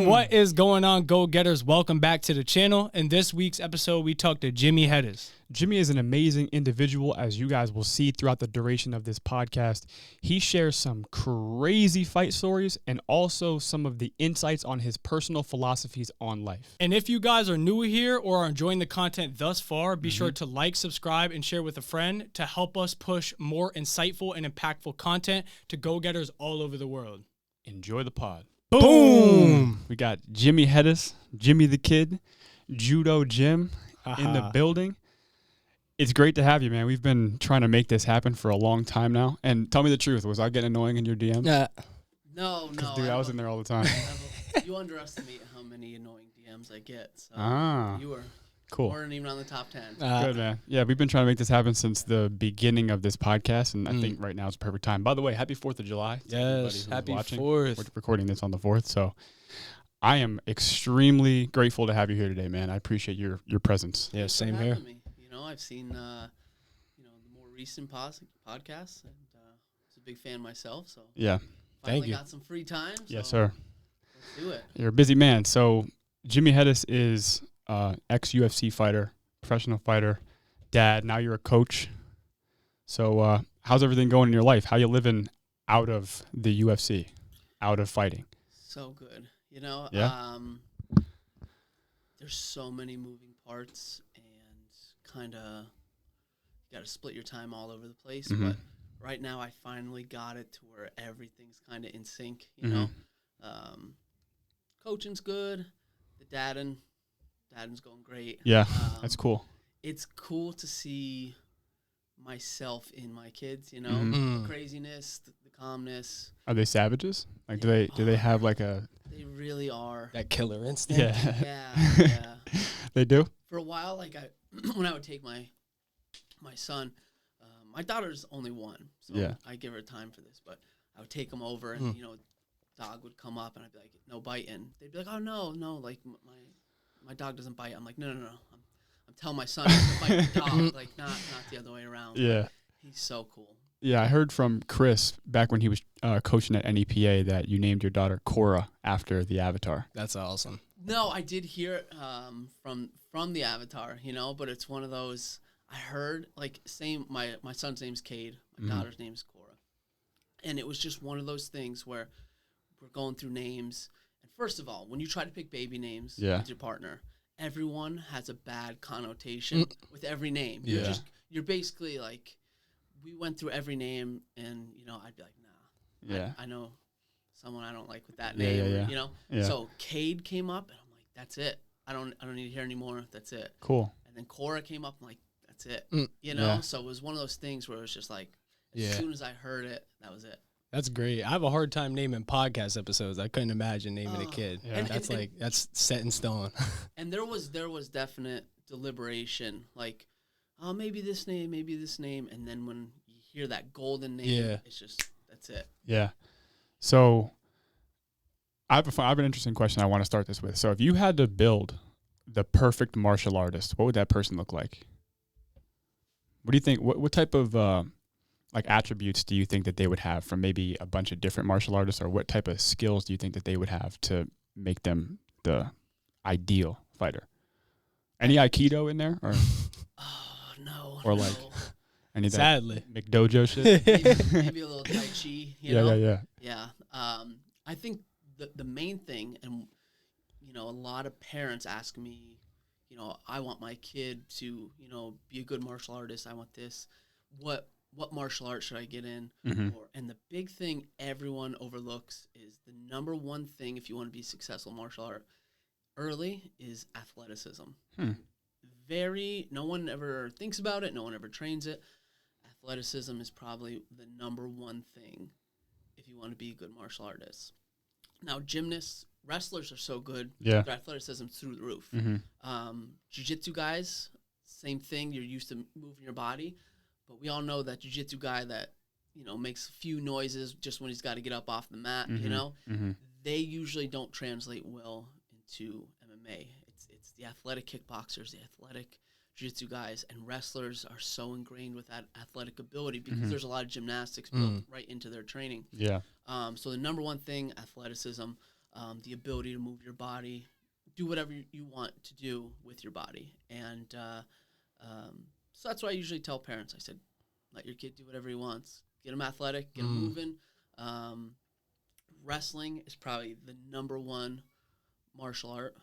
What is going on, go-getters? Welcome back to the channel. In this week's episode, we talked to Jimy Hettes. Jimy is an amazing individual, as you guys will see throughout the duration of this podcast. He shares some crazy fight stories and also some of the insights on his personal philosophies on life. And if you guys are new here or are enjoying the content thus far, be sure to like, subscribe, and share with a friend to help us push more insightful and impactful content to go-getters all over the world. Enjoy the pod. Boom! We got Jimy Hettes, Jimy the Kid, Judo Jim in the building. It's great to have you, man. We've been trying to make this happen for a long time now. And tell me the truth, was I getting annoying in your DMs? No. Dude, I was in there all the time. You underestimate how many annoying DMs I get. So you were cool. weren't even on the top 10. Good, man. Yeah, we've been trying to make this happen since the beginning of this podcast, and I think right now is the perfect time. By the way, happy 4th of July. Yes, happy 4th. We're recording this on the 4th, so I am extremely grateful to have you here today, man. I appreciate your presence. Yeah, same here. You know, I've seen the more recent podcasts, and was a big fan myself. So yeah, thank you. Got some free time. So yes, sir. Let's do it. You're a busy man. So Jimy Hettes is ex-UFC fighter, professional fighter, dad. Now you're a coach. So how's everything going in your life? How you living out of the UFC, out of fighting? So good. You know, there's so many moving parts, and kind of you got to split your time all over the place. But right now, I finally got it to where everything's kind of in sync. You know, coaching's good. The dadding's going great. Yeah, that's cool. It's cool to see myself in my kids. You know, the craziness, the calmness. Are they savages? Like, do they have like a? They really are. That killer instinct. Yeah. They do. For a while, like when I would take my son, my daughter's only one, so I give her time for this. But I would take him over, and dog would come up, and I'd be like, "No biting." They'd be like, "Oh no, like my dog doesn't bite." I'm like, "No. I'm telling my son to bite the dog, like not the other way around." Yeah, like, he's so cool. Yeah, I heard from Chris back when he was coaching at NEPA that you named your daughter Cora after the Avatar. That's awesome. No, I did hear it from the Avatar, but it's one of those I heard, like, same, my son's name's Cade, my daughter's name's Cora. And it was just one of those things where we're going through names. And first of all, when you try to pick baby names with your partner, everyone has a bad connotation with every name. Yeah. You're basically like, we went through every name, and, I'd be like, nah. Yeah. I know someone I don't like with that name, Yeah. So Cade came up, and I'm like, that's it. I don't need to hear anymore. That's it. Cool. And then Cora came up, I'm like, that's it. Yeah. So it was one of those things where it was just like, as soon as I heard it, that was it. That's great. I have a hard time naming podcast episodes. I couldn't imagine naming a kid. Yeah. And that's set in stone. And there was definite deliberation, like, oh, maybe this name, and then when you hear that golden name, it's just, that's it. Yeah. So I have an interesting question I want to start this with. So if you had to build the perfect martial artist, what would that person look like? What do you think? What type of like attributes do you think that they would have from maybe a bunch of different martial artists, or what type of skills do you think that they would have to make them the ideal fighter? Any Aikido in there, or no, or like any sadly McDojo shit? maybe a little Tai Chi. Yeah. I think the main thing, and a lot of parents ask me, I want my kid to be a good martial artist. I want this. What martial art should I get in? And the big thing everyone overlooks is the number one thing if you want to be successful in martial art early is athleticism. No one ever thinks about it. No one ever trains it. Athleticism is probably the number one thing if you want to be a good martial artist. Now, gymnasts, wrestlers are so good. Yeah. Their athleticism's through the roof. Jiu Jitsu guys, same thing. You're used to moving your body. But we all know that Jiu Jitsu guy that, makes a few noises just when he's got to get up off the mat, they usually don't translate well into MMA. It's the athletic kickboxers, the athletic jiu-jitsu guys, and wrestlers are so ingrained with that athletic ability because there's a lot of gymnastics built right into their training. Yeah. So the number one thing, athleticism. the ability to move your body, do whatever you want to do with your body. And so that's why I usually tell parents, I said, let your kid do whatever he wants. Get him athletic, get him moving. Wrestling is probably the number one martial art.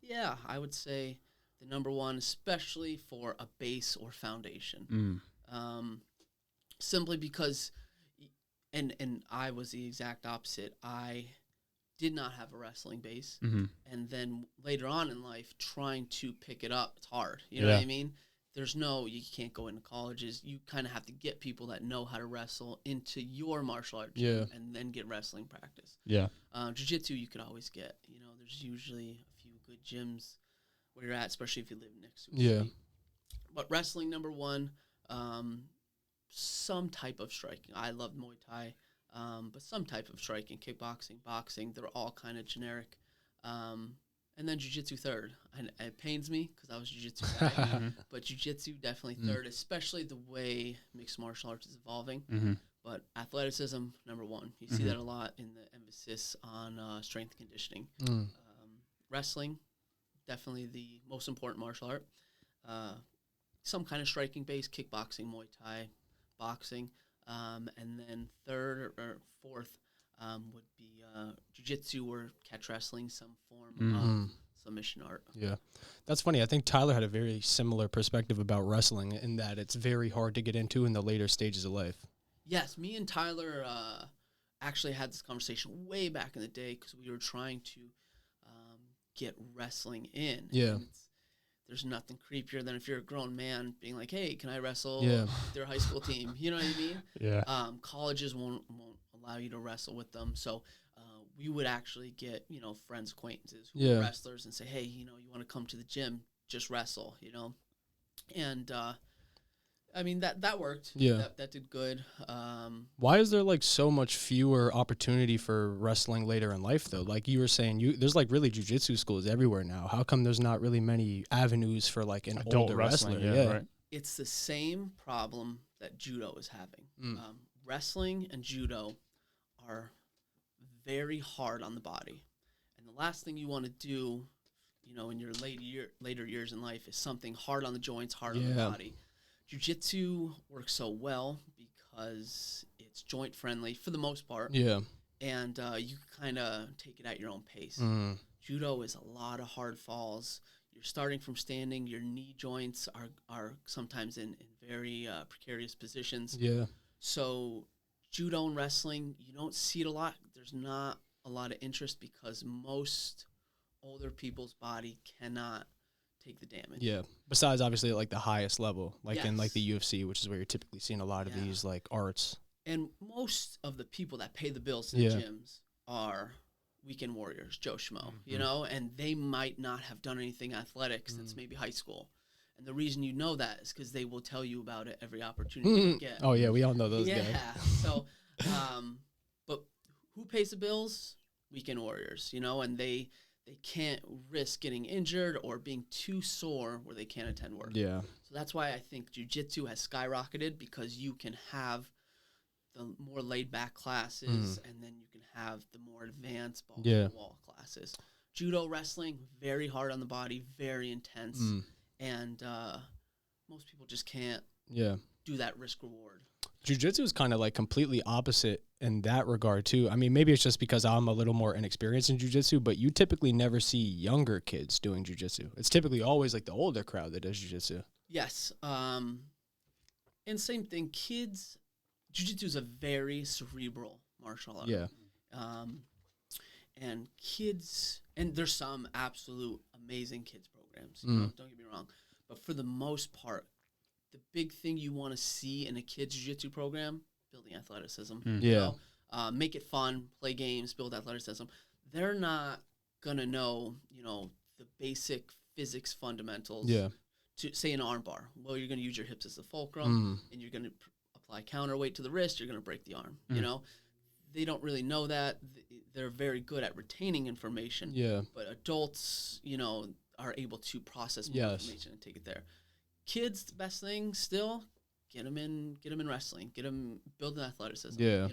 Yeah, I would say the number one, especially for a base or foundation. Simply because, and I was the exact opposite. I did not have a wrestling base. And then later on in life, trying to pick it up, it's hard. You know what I mean? You can't go into colleges. You kind of have to get people that know how to wrestle into your martial art gym and then get wrestling practice. Jiu-jitsu you could always get. There's usually a few good gyms where you're at, especially if you live next to a city. But wrestling, number one, some type of striking. I love Muay Thai, but some type of striking, kickboxing, boxing, they're all kind of generic. And then jiu-jitsu third. And it pains me because I was a jiu-jitsu guy, but jiu-jitsu definitely third, especially the way mixed martial arts is evolving. But athleticism, number one. You see that a lot in the emphasis on strength conditioning. Wrestling, definitely the most important martial art. Some kind of striking base, kickboxing, Muay Thai, boxing. And then third or fourth would be jiu-jitsu or catch wrestling, some form of submission art. Yeah, that's funny. I think Tyler had a very similar perspective about wrestling in that it's very hard to get into in the later stages of life. Yes, me and Tyler actually had this conversation way back in the day because we were trying to get wrestling in. Yeah. There's nothing creepier than if you're a grown man being like, hey, can I wrestle their high school team? You know what I mean? Yeah. Colleges won't allow you to wrestle with them. So we would actually get, friends, acquaintances who were wrestlers and say, hey, you want to come to the gym, just wrestle, And, I mean, that worked. Yeah. That did good. Why is there, so much fewer opportunity for wrestling later in life, though? Like you were saying, there's, really jiu-jitsu schools everywhere now. How come there's not really many avenues for, an adult older wrestling? wrestler? Right. It's the same problem that judo is having. Wrestling and judo are very hard on the body. And the last thing you want to do, in your later years in life is something hard on the joints, hard on the body. Jiu-jitsu works so well because it's joint friendly for the most part. Yeah. And you kind of take it at your own pace. Judo is a lot of hard falls. You're starting from standing. Your knee joints are sometimes in very precarious positions. Yeah. So judo and wrestling, you don't see it a lot. There's not a lot of interest because most older people's body cannot take the damage. Yeah. Besides, obviously, the highest level, in the Yes. UFC, which is where you're typically seeing a lot of these, arts. And most of the people that pay the bills in the gyms are weekend warriors, Joe Schmo, and they might not have done anything athletic since maybe high school. And the reason you know that is because they will tell you about it every opportunity you get. Oh, yeah, we all know those guys. Yeah. So, but who pays the bills? Weekend warriors, and they can't risk getting injured or being too sore where they can't attend work. Yeah. So that's why I think jiu-jitsu has skyrocketed because you can have the more laid-back classes and then you can have the more advanced ball-to-wall classes. Judo, wrestling, very hard on the body, very intense. And most people just can't do that risk-reward. Jiu-jitsu is kind of completely opposite in that regard too. I mean, maybe it's just because I'm a little more inexperienced in jiu-jitsu, but you typically never see younger kids doing jiu-jitsu. It's typically always the older crowd that does jiu-jitsu. Yes. And same thing, kids, jiu-jitsu is a very cerebral martial art. Yeah. And kids, and there's some absolute amazing kids programs, don't get me wrong. But for the most part, the big thing you want to see in a kids jiu-jitsu program, building athleticism. Make it fun, play games, build athleticism. They're not going to know, the basic physics fundamentals to, say, an arm bar. Well, you're going to use your hips as the fulcrum, and you're going to apply counterweight to the wrist. You're going to break the arm, They don't really know that. They're very good at retaining information. Yeah. But adults, are able to process more information and take it there. Kids, the best thing still, get them in wrestling, get them building athleticism. Yeah.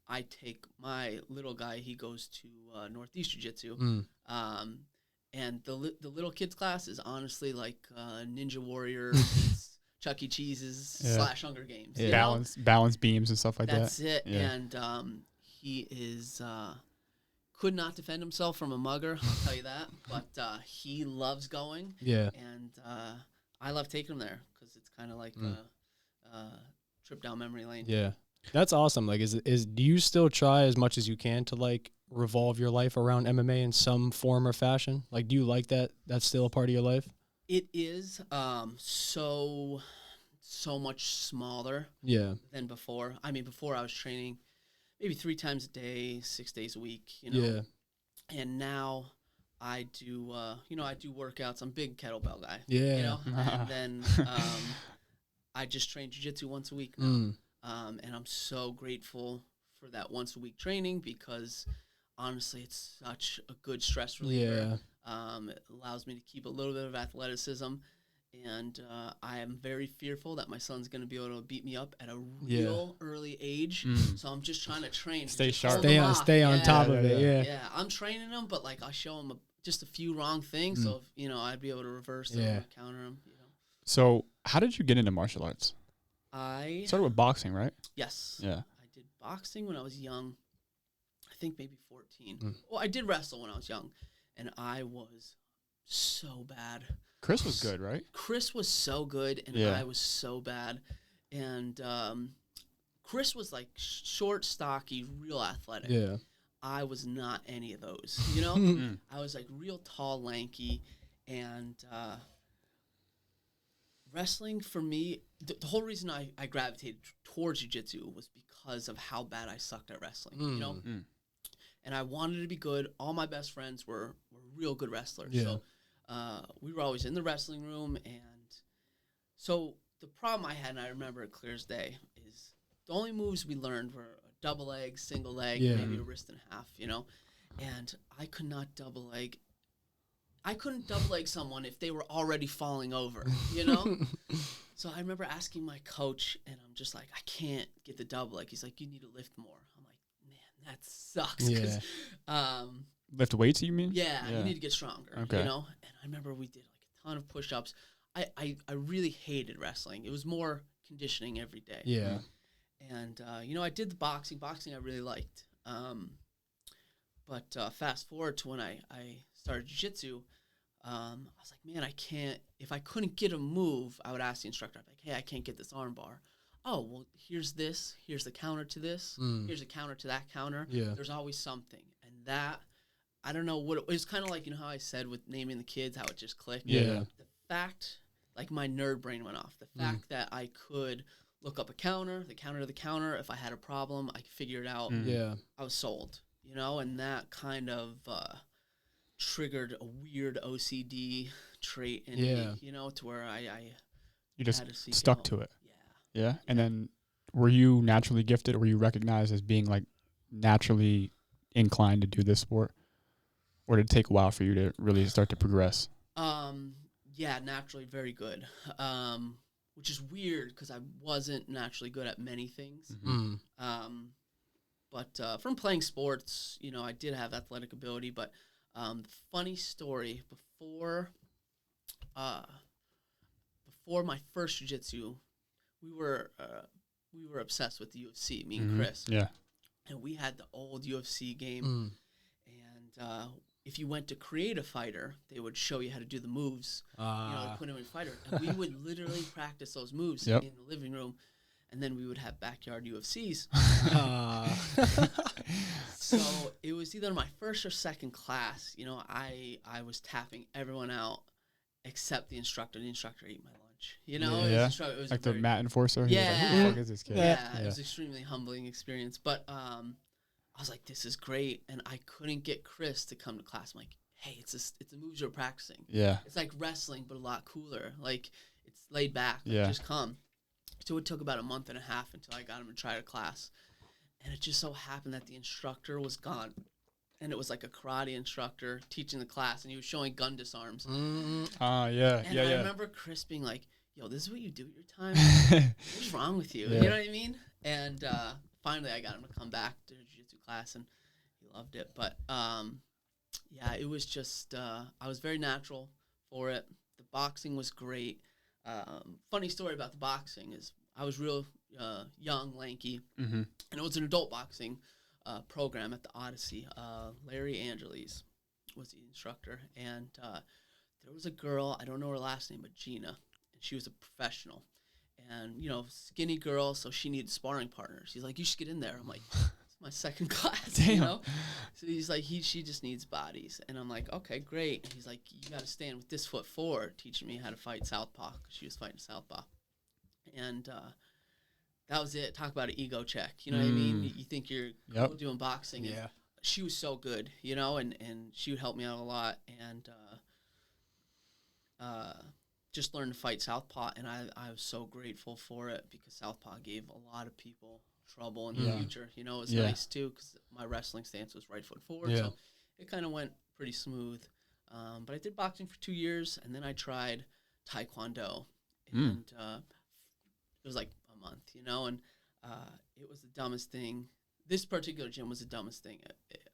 I take my little guy. He goes to Northeast Jiu Jitsu. And the little kids class is honestly like Ninja Warrior, Chuck E. Cheese's / Hunger Games. Yeah. Balance beams and stuff like that. That's it. Yeah. And he is could not defend himself from a mugger, I'll tell you that. But he loves going. Yeah. And I love taking him there because it's kind of like a trip down memory lane. Yeah. That's awesome. Like, do you still try as much as you can to like revolve your life around MMA in some form or fashion? Like, do you like that? That's still a part of your life? It is so much smaller than before. I mean, before I was training maybe 3 times a day, 6 days a week, you know. Yeah. And now I do, I do workouts. I'm a big kettlebell guy. Yeah. You know, and then I just train jiu-jitsu once a week now. And I'm so grateful for that once a week training because honestly, it's such a good stress reliever. It allows me to keep a little bit of athleticism. And I am very fearful that my son's going to be able to beat me up at a real early age. So I'm just trying to train. Stay sharp. Stay on top of it. Yeah, I'm training him, but like I show him just a few wrong things. So, if, I'd be able to reverse them or counter them. So how did you get into martial arts? I started with boxing, right? Yes. Yeah. I did boxing when I was young. I think maybe 14. Well, I did wrestle when I was young, and I was so bad. Chris was good, right? Chris was so good, and I was so bad. And Chris was like short, stocky, real athletic. Yeah. I was not any of those, I was like real tall, lanky, and wrestling for me, the whole reason I gravitated towards jiu-jitsu was because of how bad I sucked at wrestling, And I wanted to be good. All my best friends were real good wrestlers. Yeah. So we were always in the wrestling room. And so the problem I had, and I remember it clear as day, is the only moves we learned were a double leg, single leg, maybe a wrist and a half, And I could not double leg. I couldn't double leg someone if they were already falling over, So I remember asking my coach, and I'm just like, I can't get the double leg. He's like, you need to lift more. I'm like, man, that sucks. Yeah. Lift weights, you mean? Yeah, you need to get stronger, okay. And I remember we did like a ton of push-ups. I really hated wrestling. It was more conditioning every day. Yeah. And, I did the boxing. Boxing I really liked. But fast forward to when I started jiu-jitsu, I was like, man, I can't, if I couldn't get a move, I would ask the instructor, I'd be like, hey, I can't get this arm bar. Oh, well, here's this. Here's the counter to this. Here's a counter to that counter. Yeah. There's always something. And that, I don't know what, it was kind of like, how I said with naming the kids, how it just clicked. Yeah. The fact, like my nerd brain went off. The fact that I could look up a counter, the counter to the counter. If I had a problem, I could figure it out. Yeah. I was sold, and that kind of triggered a weird OCD trait in me, to where I you just stuck to it. Yeah. And then were you naturally gifted, or were you recognized as being like naturally inclined to do this sport? Or did it take a while for you to really start to progress? Yeah, naturally very good. Which is weird because I wasn't naturally good at many things. But from playing sports, I did have athletic ability. But the funny story, before my first jiu-jitsu, we were obsessed with the UFC, me and Chris. Yeah. And we had the old UFC game. And if you went to create a fighter, they would show you how to do the moves. To put him in a fighter. And we would literally practice those moves in the living room. And then we would have backyard UFCs. So it was either my first or second class. I was tapping everyone out except the instructor. The instructor ate my lunch. It was like the mat enforcer. Yeah. Like, who the fuck is this kid? Yeah, it was an extremely humbling experience. But I was like, this is great. And I couldn't get Chris to come to class. I'm like, hey, it's the moves you're practicing. Yeah. It's like wrestling, but a lot cooler. Like, it's laid back. Like, just come. So it took about a month and a half until I got him to try to class. And it just so happened that the instructor was gone. And it was like a karate instructor teaching the class, and he was showing gun disarms. Yeah. And I remember Chris being like, yo, this is what you do at your time? What's wrong with you? You know what I mean? And finally I got him to come back to jiu-jitsu class, and he loved it. But yeah, it was just I was very natural for it. The boxing was great. Funny story about the boxing is I was real young, lanky, and it was an adult boxing program at the Odyssey. Larry Angeles was the instructor, and there was a girl, I don't know her last name, but Gina, and she was a professional. And, you know, skinny girl, so she needed sparring partners. He's like, you should get in there. I'm like, it's my second class, Damn. you know? So he's like, she just needs bodies. And I'm like, okay, great. And he's like, you got to stand with this foot forward, teaching me how to fight southpaw, because she was fighting southpaw. And that was it. Talk about an ego check. You know what I mean? You think you're cool doing boxing. Yeah. She was so good, you know, and she would help me out a lot. And just learned to fight southpaw, and I was so grateful for it, because southpaw gave a lot of people trouble in the future. You know, it was nice too, because my wrestling stance was right foot forward, so it kind of went pretty smooth. But I did boxing for 2 years, and then I tried taekwondo, and it was like a month, you know, and it was the dumbest thing. This particular gym was the dumbest thing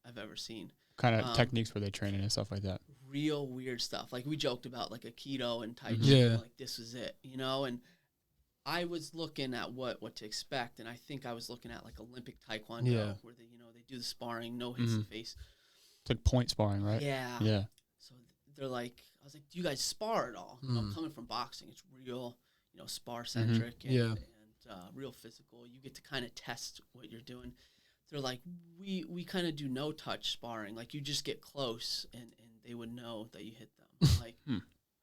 I've ever seen. Kind of techniques were they training and stuff like that? Real weird stuff. Like, we joked about like Aikido and Tai Chi. Like, this was it, you know? And I was looking at what to expect, and I think I was looking at like Olympic Taekwondo, where they, you know, they do the sparring, no hits to face. It's like point sparring, right? Yeah. Yeah. So they're like, I was like, do you guys spar at all? You know, coming from boxing, it's real, you know, spar-centric and real physical. You get to kind of test what you're doing. They're like, we kind of do no touch sparring. Like, you just get close, and they would know that you hit them. I'm like,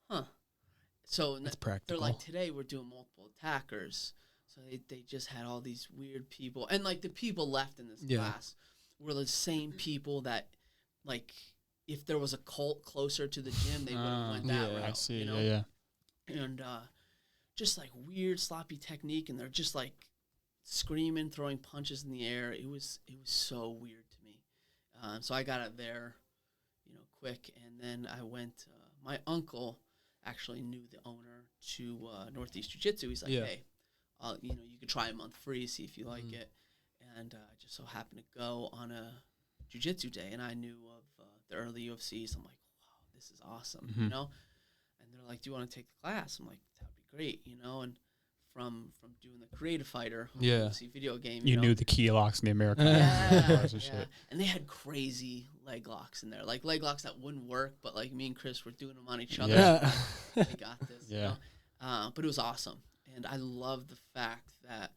huh. So that's practical. They're like, today we're doing multiple attackers. So they just had all these weird people. And, like, the people left in this class were the same people that, like, if there was a cult closer to the gym, they would have went that route. I see, you know? yeah. And just, like, weird, sloppy technique, and they're just, like, screaming, throwing punches in the air. It was so weird to me. So I got it there, you know, quick. And then I went, my uncle actually knew the owner to Northeast Jiu-Jitsu. He's like, hey, you know, you could try a month free, see if you like it. And I just so happened to go on a jiu-jitsu day, and I knew of the early UFCs. I'm like, wow, this is awesome, you know? And they're like, do you want to take the class? I'm like, that would be great, you know? And from doing the Creative Fighter UFC video game. You know? knew the key locks in the American shit. And they had crazy leg locks in there. Like, leg locks that wouldn't work, but, like, me and Chris were doing them on each other. Yeah. We got this, you know? But it was awesome. And I love the fact that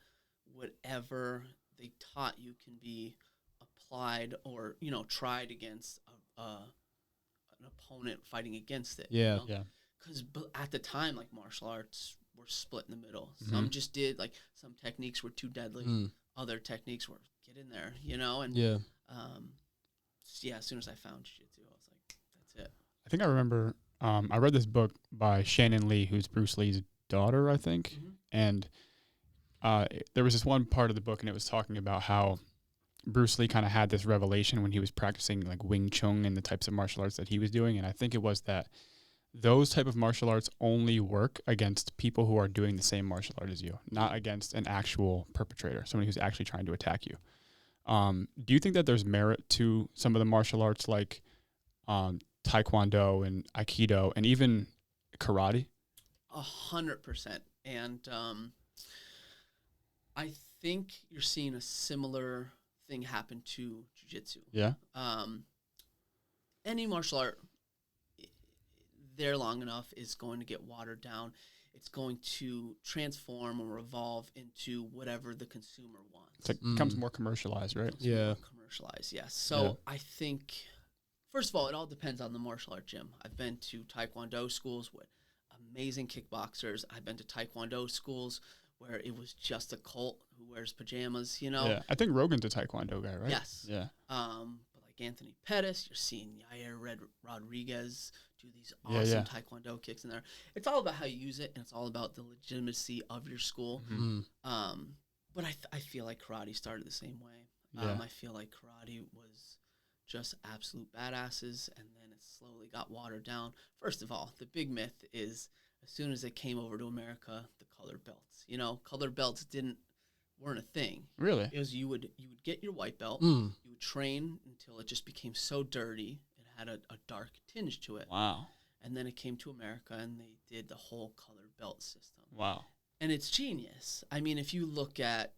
whatever they taught you can be applied or, you know, tried against an opponent fighting against it. Yeah, you know? Because at the time, like, martial arts were split in the middle. Some just did, like, some techniques were too deadly. Other techniques were get in there, you know? And as soon as I found jiu-jitsu, I was like, that's it. I think I remember, I read this book by Shannon Lee, who's Bruce Lee's daughter, I think. And there was this one part of the book, and it was talking about how Bruce Lee kind of had this revelation when he was practicing, like, Wing Chun and the types of martial arts that he was doing. And I think it was that those type of martial arts only work against people who are doing the same martial art as you, not against an actual perpetrator, somebody who's actually trying to attack you. Do you think that there's merit to some of the martial arts like Taekwondo and Aikido and even karate? 100%. And I think you're seeing a similar thing happen to jiu-jitsu. Yeah. Any martial art there long enough is going to get watered down. It's going to transform or evolve into whatever the consumer wants. It's like becomes more commercialized, right? More commercialized, yes. So I think, first of all, it all depends on the martial art gym. I've been to Taekwondo schools with amazing kickboxers. I've been to Taekwondo schools where it was just a cult who wears pajamas, you know? Yeah, I think Rogan's a Taekwondo guy, right? Yes. Yeah. But like Anthony Pettis, you're seeing Yair Rodriguez do these awesome Taekwondo kicks in there. It's all about how you use it, and it's all about the legitimacy of your school. But I feel like karate started the same way. I feel like karate was just absolute badasses, and then it slowly got watered down. First of all, the big myth is as soon as it came over to America, the colored belts. You know, colored belts didn't weren't a thing. Really? It was you would get your white belt, Mm. you would train until it just became so dirty, it had a dark tinge to it. Wow. And then it came to America, and they did the whole colored belt system. Wow. And it's genius. I mean, if you look at,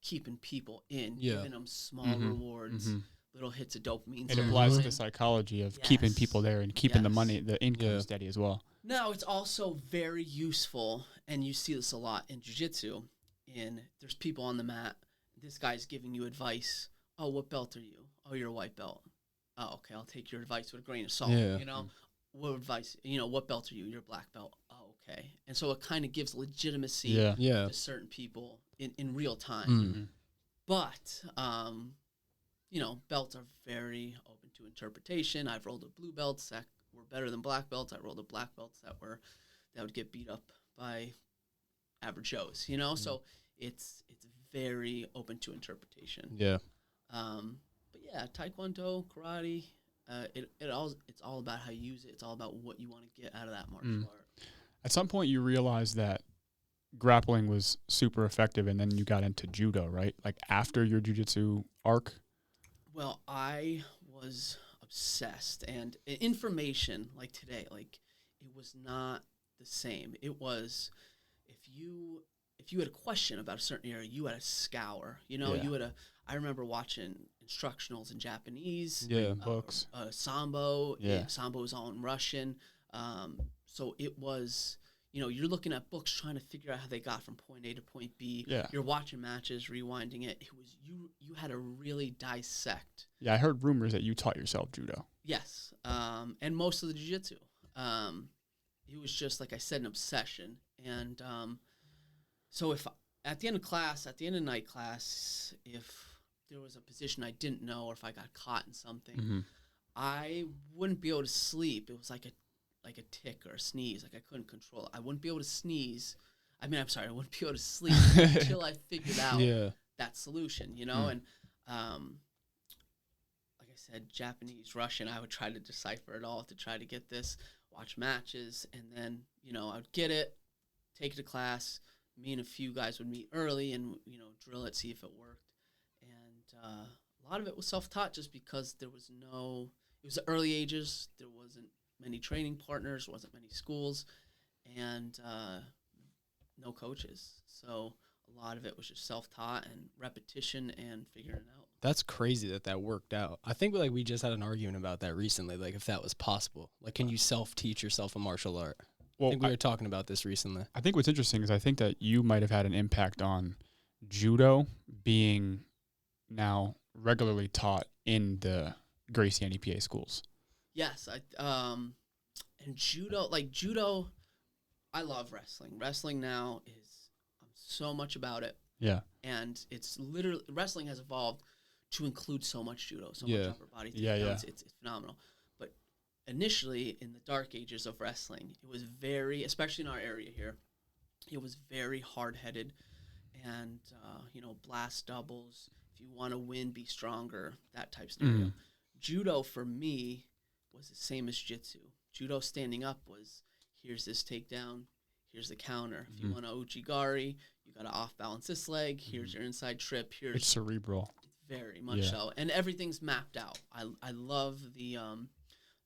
keeping people in, giving them small rewards, little hits of dopamine. It applies to the psychology of keeping people there and keeping the money, the income steady as well. No, it's also very useful, and you see this a lot in jiu-jitsu. There's people on the mat. This guy's giving you advice. Oh, what belt are you? Oh, you're a white belt. Oh, okay, I'll take your advice with a grain of salt. Yeah. What advice? What belt are you? You're a black belt. Oh, okay. And so it kind of gives legitimacy Yeah. to certain people in real time. Mm-hmm. But, belts are very open to interpretation. I've rolled with blue belts that were better than black belts. I rolled with black belts that would get beat up by average Joes, So it's very open to interpretation. Yeah. But yeah, Taekwondo, karate, it's all about how you use it. It's all about what you want to get out of that martial art. At some point, you realized that grappling was super effective, and then you got into judo, right? Like after your jiu-jitsu arc? Well, I was obsessed, and information like today, it was not the same. It was if you had a question about a certain area, you had to scour. I remember watching instructionals in Japanese. Books. Sambo. Yeah. Sambo was all in Russian. So it was, you're looking at books trying to figure out how they got from point A to point B. Yeah. You're watching matches, rewinding it. It was you had to really dissect. Yeah, I heard rumors that you taught yourself judo. Yes. And most of the jiu-jitsu. It was just, like I said, an obsession. And so if at the end of night class, if there was a position I didn't know, or if I got caught in something, I wouldn't be able to sleep. It was like a tick or a sneeze. Like I couldn't control it. I wouldn't be able to sneeze. I wouldn't be able to sleep until I figured out that solution, And like I said, Japanese, Russian, I would try to decipher it all to try to get this, watch matches, and then, I would get it, take it to class. Me and a few guys would meet early and, drill it, see if it worked. And a lot of it was self-taught just because it was the early ages. There wasn't many training partners, wasn't many schools, and no coaches. So a lot of it was just self-taught and repetition and figuring it out. That's crazy that worked out. I think we just had an argument about that recently, if that was possible. Can you self-teach yourself a martial art? Well, I think we were talking about this recently. I think what's interesting is I think that you might have had an impact on judo being now regularly taught in the Gracie NEPA schools. Yes, and judo, I love wrestling. Wrestling now I'm so much about it. Yeah. And it's literally, wrestling has evolved to include so much judo, so much upper body. It's phenomenal. But initially, in the dark ages of wrestling, it was very, especially in our area here, it was very hard-headed and, blast doubles. If you want to win, be stronger, that type of scenario. Judo, for me, was the same as jiu-jitsu. Judo standing up was, here's this takedown, here's the counter. If you want to uchigari, you got to off-balance this leg, here's your inside trip. It's cerebral. Very much so. And everything's mapped out. I love the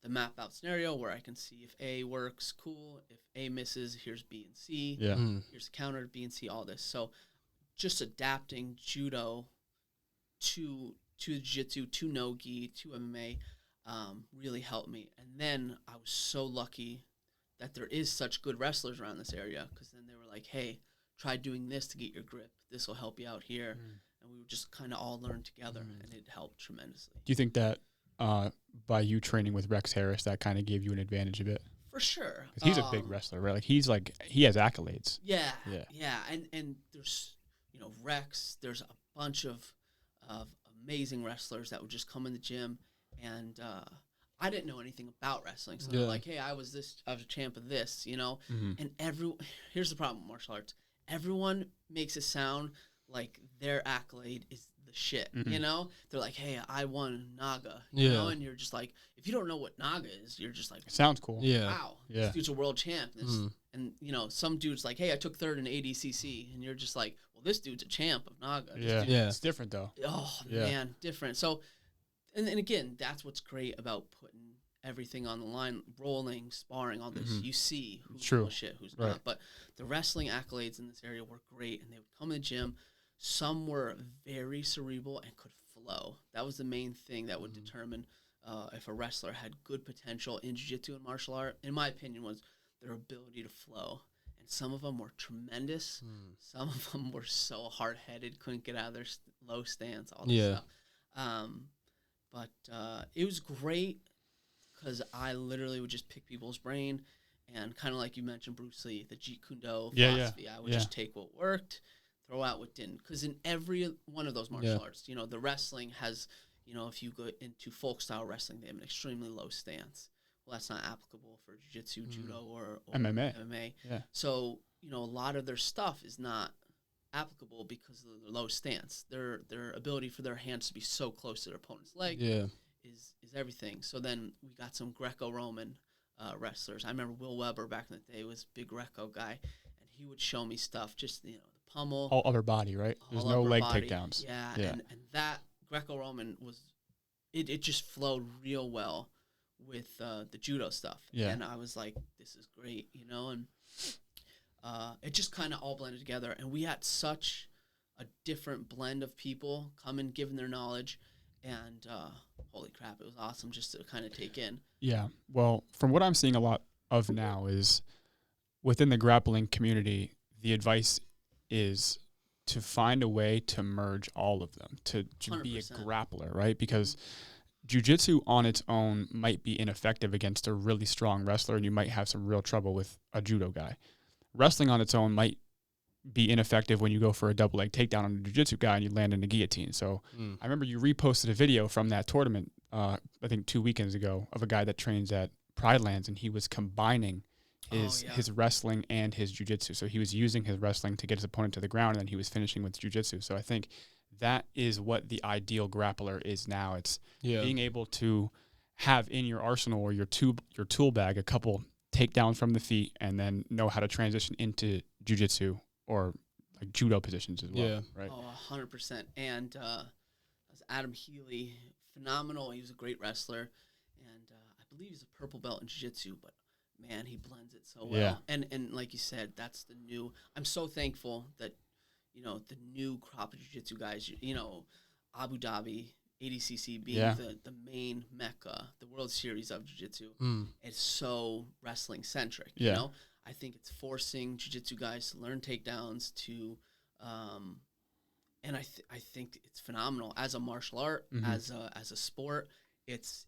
map out scenario where I can see if A works, cool. If A misses, here's B and C. Yeah. Here's the counter, B and C, all this. So just adapting judo to jiu-jitsu, to no-gi, to MMA really helped me. And then I was so lucky that there is such good wrestlers around this area, because then they were like, hey, try doing this to get your grip. This will help you out here. And we would just kind of all learn together, and it helped tremendously. Do you think that by you training with Rex Harris, that kind of gave you an advantage a bit? For sure. Because he's a big wrestler, right? He has accolades. Yeah. And there's, Rex, there's a bunch of amazing wrestlers that would just come in the gym, and I didn't know anything about wrestling. So they're like, hey, I was a champ of this, And here's the problem with martial arts. Everyone makes it sound like their accolade is the shit, They're like, hey, I won Naga, and you're just like, if you don't know what Naga is, you're just like, it sounds cool. Wow, this dude's a world champ. And some dude's like, hey, I took third in ADCC, and you're just like, well, this dude's a champ of Naga. It's different though. Oh man, different. So, and again, that's what's great about putting everything on the line, rolling, sparring, all this. You see who's full of shit, who's not. But the wrestling accolades in this area were great, and they would come in the gym. Some were very cerebral and could flow. That was the main thing that would determine if a wrestler had good potential in jiu-jitsu and martial art, in my opinion, was their ability to flow. And some of them were tremendous. Some of them were so hard-headed, couldn't get out of their low stance, all this stuff. But it was great because I literally would just pick people's brain, and kind of like you mentioned, Bruce Lee, the Jeet Kune Do philosophy. I would just take what worked, throw out what didn't. Because in every one of those martial arts, you know, the wrestling has, you know, if you go into folk style wrestling, they have an extremely low stance. Well, that's not applicable for jiu-jitsu, judo, or MMA. Yeah. So, you know, a lot of their stuff is not applicable because of their low stance. Their ability for their hands to be so close to their opponent's leg is everything. So then we got some Greco-Roman wrestlers. I remember Will Weber back in the day was a big Greco guy, and he would show me stuff, just, you know, the pummel. All upper body, right? There's no leg takedowns. Yeah. And that Greco-Roman was, it just flowed real well with the judo stuff. Yeah. And I was like, this is great, you know, and it just kind of all blended together. And we had such a different blend of people come and giving their knowledge. And holy crap, it was awesome just to kind of take in. Yeah. Well, from what I'm seeing a lot of now is within the grappling community, the advice is to find a way to merge all of them, to be a grappler, right? Because jiu-jitsu on its own might be ineffective against a really strong wrestler, and you might have some real trouble with a judo guy. Wrestling on its own might be ineffective when you go for a double leg takedown on a jiu-jitsu guy and you land in a guillotine. So I remember you reposted a video from that tournament, I think 2 weekends ago, of a guy that trains at Pride Lands, and he was combining his wrestling and his jiu-jitsu. So he was using his wrestling to get his opponent to the ground, and then he was finishing with jiu-jitsu. So I think that is what the ideal grappler is now. It's being able to have in your arsenal or your tool bag a couple takedowns from the feet, and then know how to transition into jiu-jitsu or like judo positions as well. Right. Oh, 100%. And that's Adam Healy, phenomenal. He was a great wrestler, and I believe he's a purple belt in jiu-jitsu, but man, he blends it so well. Yeah. And like you said, that's the new. I'm so thankful that, you know, the new crop of jiu-jitsu guys, you know, Abu Dhabi, ADCC being the main mecca, the World Series of jiu-jitsu, it's so wrestling-centric, you know? I think it's forcing jiu-jitsu guys to learn takedowns, to, and I think it's phenomenal. As a martial art, as a sport, it's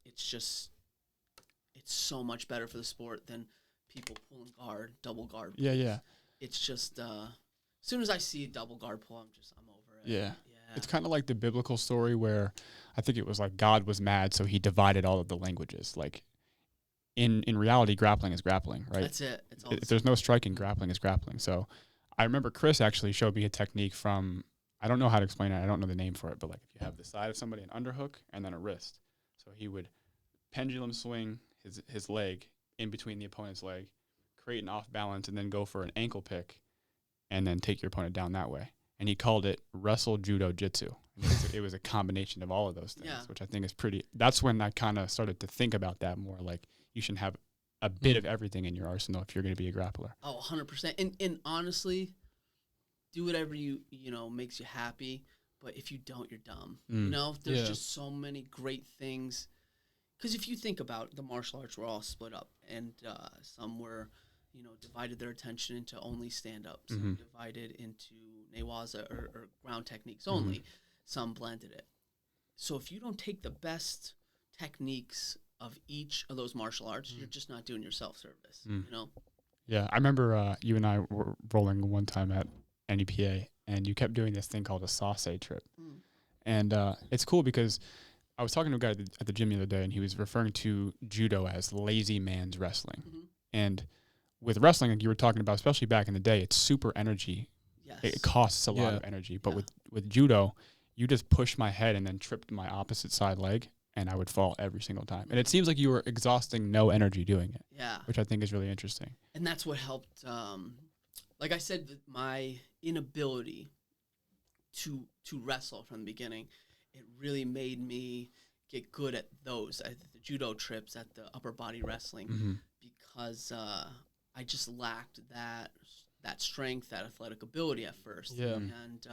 so much better for the sport than people pulling guard, double guard. Yeah. It's just, as soon as I see a double guard pull, I'm over it. Yeah. It's kind of like the biblical story where I think it was like God was mad, so he divided all of the languages. Like in reality, grappling is grappling, right? That's it. If there's no striking, grappling is grappling. So I remember Chris actually showed me a technique from, I don't know how to explain it. I don't know the name for it, but like if you have the side of somebody, an underhook, and then a wrist. So he would pendulum swing his leg in between the opponent's leg, create an off balance, and then go for an ankle pick, and then take your opponent down that way. And he called it wrestle, judo, jitsu. It was a combination of all of those things, which I think is pretty. That's when I kind of started to think about that more. Like you should have a bit of everything in your arsenal if you're going to be a grappler. Oh, 100%. And honestly, do whatever you know makes you happy. But if you don't, you're dumb. You know, there's just so many great things. Because if you think about it, the martial arts were all split up, and some were, you know, divided their attention into only stand-ups, some divided into newaza or ground techniques only. Some blended it. So if you don't take the best techniques of each of those martial arts, you're just not doing yourself service, you know? Yeah, I remember you and I were rolling one time at NEPA, and you kept doing this thing called a SASE trip. And it's cool because I was talking to a guy at the gym the other day, and he was referring to judo as lazy man's wrestling. And with wrestling, like you were talking about, especially back in the day, it's super energy. Yes. It costs a lot of energy. But with judo, you just push my head and then tripped my opposite side leg, and I would fall every single time. And it seems like you were exhausting no energy doing it. Yeah. Which I think is really interesting. And that's what helped. Like I said, my inability to wrestle from the beginning. It really made me get good at those, at the judo trips, at the upper body wrestling, because I just lacked that strength, that athletic ability at first. Yeah. And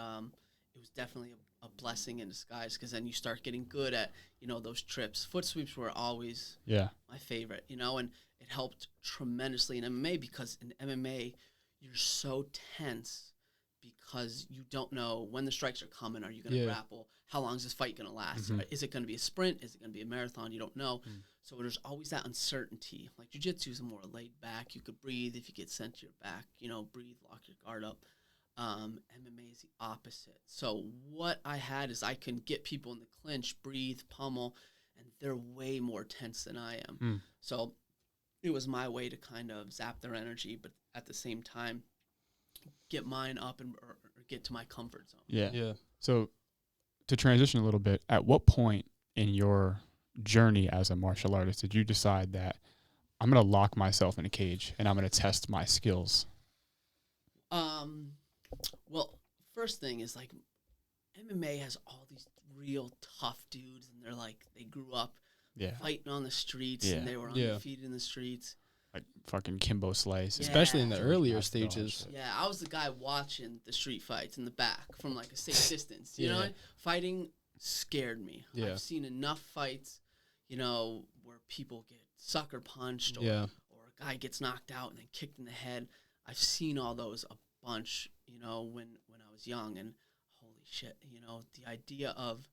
it was definitely a blessing in disguise, because then you start getting good at, those trips. Foot sweeps were always my favorite, and it helped tremendously in MMA, because in MMA, you're so tense because you don't know when the strikes are coming. Are you going to grapple? How long is this fight going to last? Is it going to be a sprint? Is it going to be a marathon? You don't know. So there's always that uncertainty. Like jiu-jitsu is more laid back. You could breathe if you get sent to your back. Breathe, lock your guard up. MMA is the opposite. So what I had is I can get people in the clinch, breathe, pummel, and they're way more tense than I am. So it was my way to kind of zap their energy, but at the same time, get mine up or get to my comfort zone. Yeah. So to transition a little bit, at what point in your journey as a martial artist did you decide that I'm going to lock myself in a cage and I'm going to test my skills? Well, first thing is like MMA has all these real tough dudes, and they're like, they grew up fighting on the streets, and they were undefeated in the streets. Like fucking Kimbo Slice. Especially in the earlier stages. Yeah, I was the guy watching the street fights in the back from like a safe distance. You know, fighting scared me. I've seen enough fights, where people get sucker punched or a guy gets knocked out and then kicked in the head. I've seen all those a bunch, when I was young, and holy shit, the idea of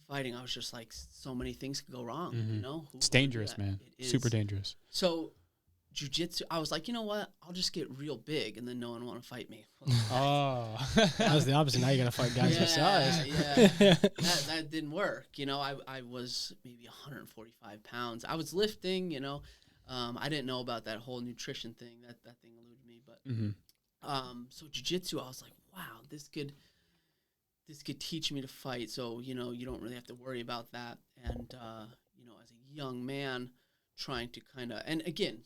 fighting, I was just like, so many things could go wrong, It's dangerous, man. Super dangerous. So jiu-jitsu, I was like, you know what? I'll just get real big, and then no one will want to fight me. That was the opposite. Now you got to fight guys your size. That didn't work. I was maybe 145 pounds. I was lifting, I didn't know about that whole nutrition thing. That thing eluded me. But so jiu-jitsu, I was like, wow, this could teach me to fight. So, you don't really have to worry about that. And, as a young man trying to kind of, and again,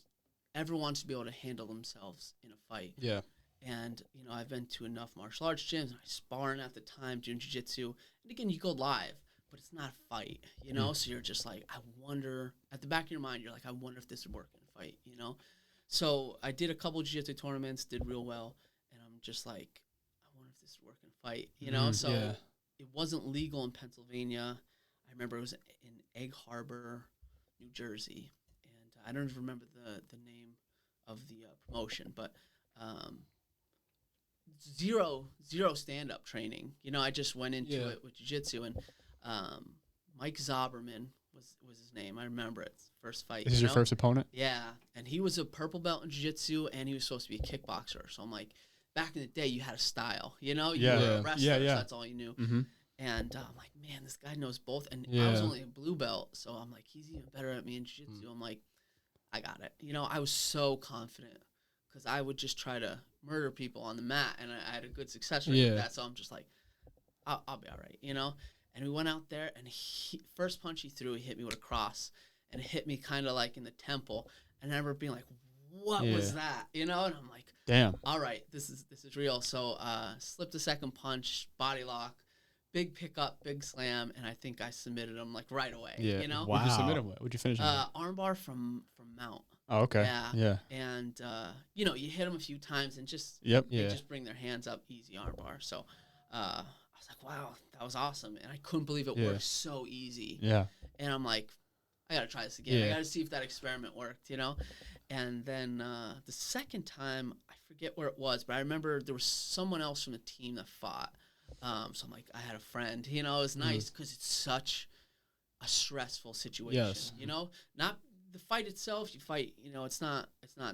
everyone wants to be able to handle themselves in a fight. Yeah. And, I've been to enough martial arts gyms, and I sparring at the time doing jiu-jitsu. And again, you go live, but it's not a fight, So you're just like, I wonder, at the back of your mind, you're like, I wonder if this would work in a fight, So I did a couple jiu-jitsu tournaments, did real well, and I'm just like, I wonder if this would work in a fight, So it wasn't legal in Pennsylvania. I remember it was in Egg Harbor, New Jersey, and I don't even remember the name of the promotion, but zero stand-up training. I just went into it with jiu-jitsu, and Mike Zoberman was his name. I remember it. First fight. This is your first opponent? Yeah, and he was a purple belt in jiu-jitsu, and he was supposed to be a kickboxer. So I'm like, back in the day, you had a style, you were a wrestler, so that's all you knew. And I'm like, man, this guy knows both. And I was only a blue belt, so I'm like, he's even better at me in jiu-jitsu. I'm like, I got it. I was so confident because I would just try to murder people on the mat, and I had a good success rate with that. So I'm just like, I'll be all right, And we went out there, and first punch he threw, he hit me with a cross, and it hit me kind of like in the temple. And I remember being like, what was that? And I'm like, damn. All right, this is real. So slipped a second punch, body lock, big pickup, big slam, and I think I submitted him like right away. Yeah. Wow. What'd you submit him with? What'd you finish him with? Armbar from mount. Oh, okay. Yeah. And you hit them a few times and just they just bring their hands up, easy armbar. So I was like, wow, that was awesome, and I couldn't believe it worked so easy. Yeah. And I'm like, I gotta try this again. I gotta see if that experiment worked. And then the second time, I forget where it was, but I remember there was someone else from the team that fought. So I'm like, I had a friend. It was nice because it's such a stressful situation. Yes. Not the fight itself. You fight. It's not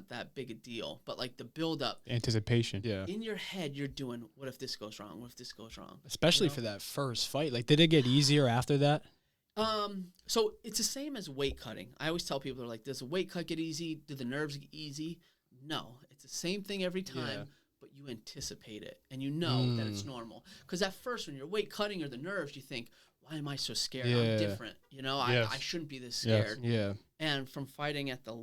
that big a deal. But like the build up, anticipation. Yeah. In your head, you're doing, what if this goes wrong? What if this goes wrong? Especially for that first fight. Like, did it get easier after that? So it's the same as weight cutting. I always tell people, they're like, does a weight cut get easy? Do the nerves get easy? No, it's the same thing every time, but you anticipate it and that it's normal. Because at first, when you're weight cutting or the nerves, you think, why am I so scared? I'm different. I shouldn't be this scared. Yes. Yeah. And from fighting at the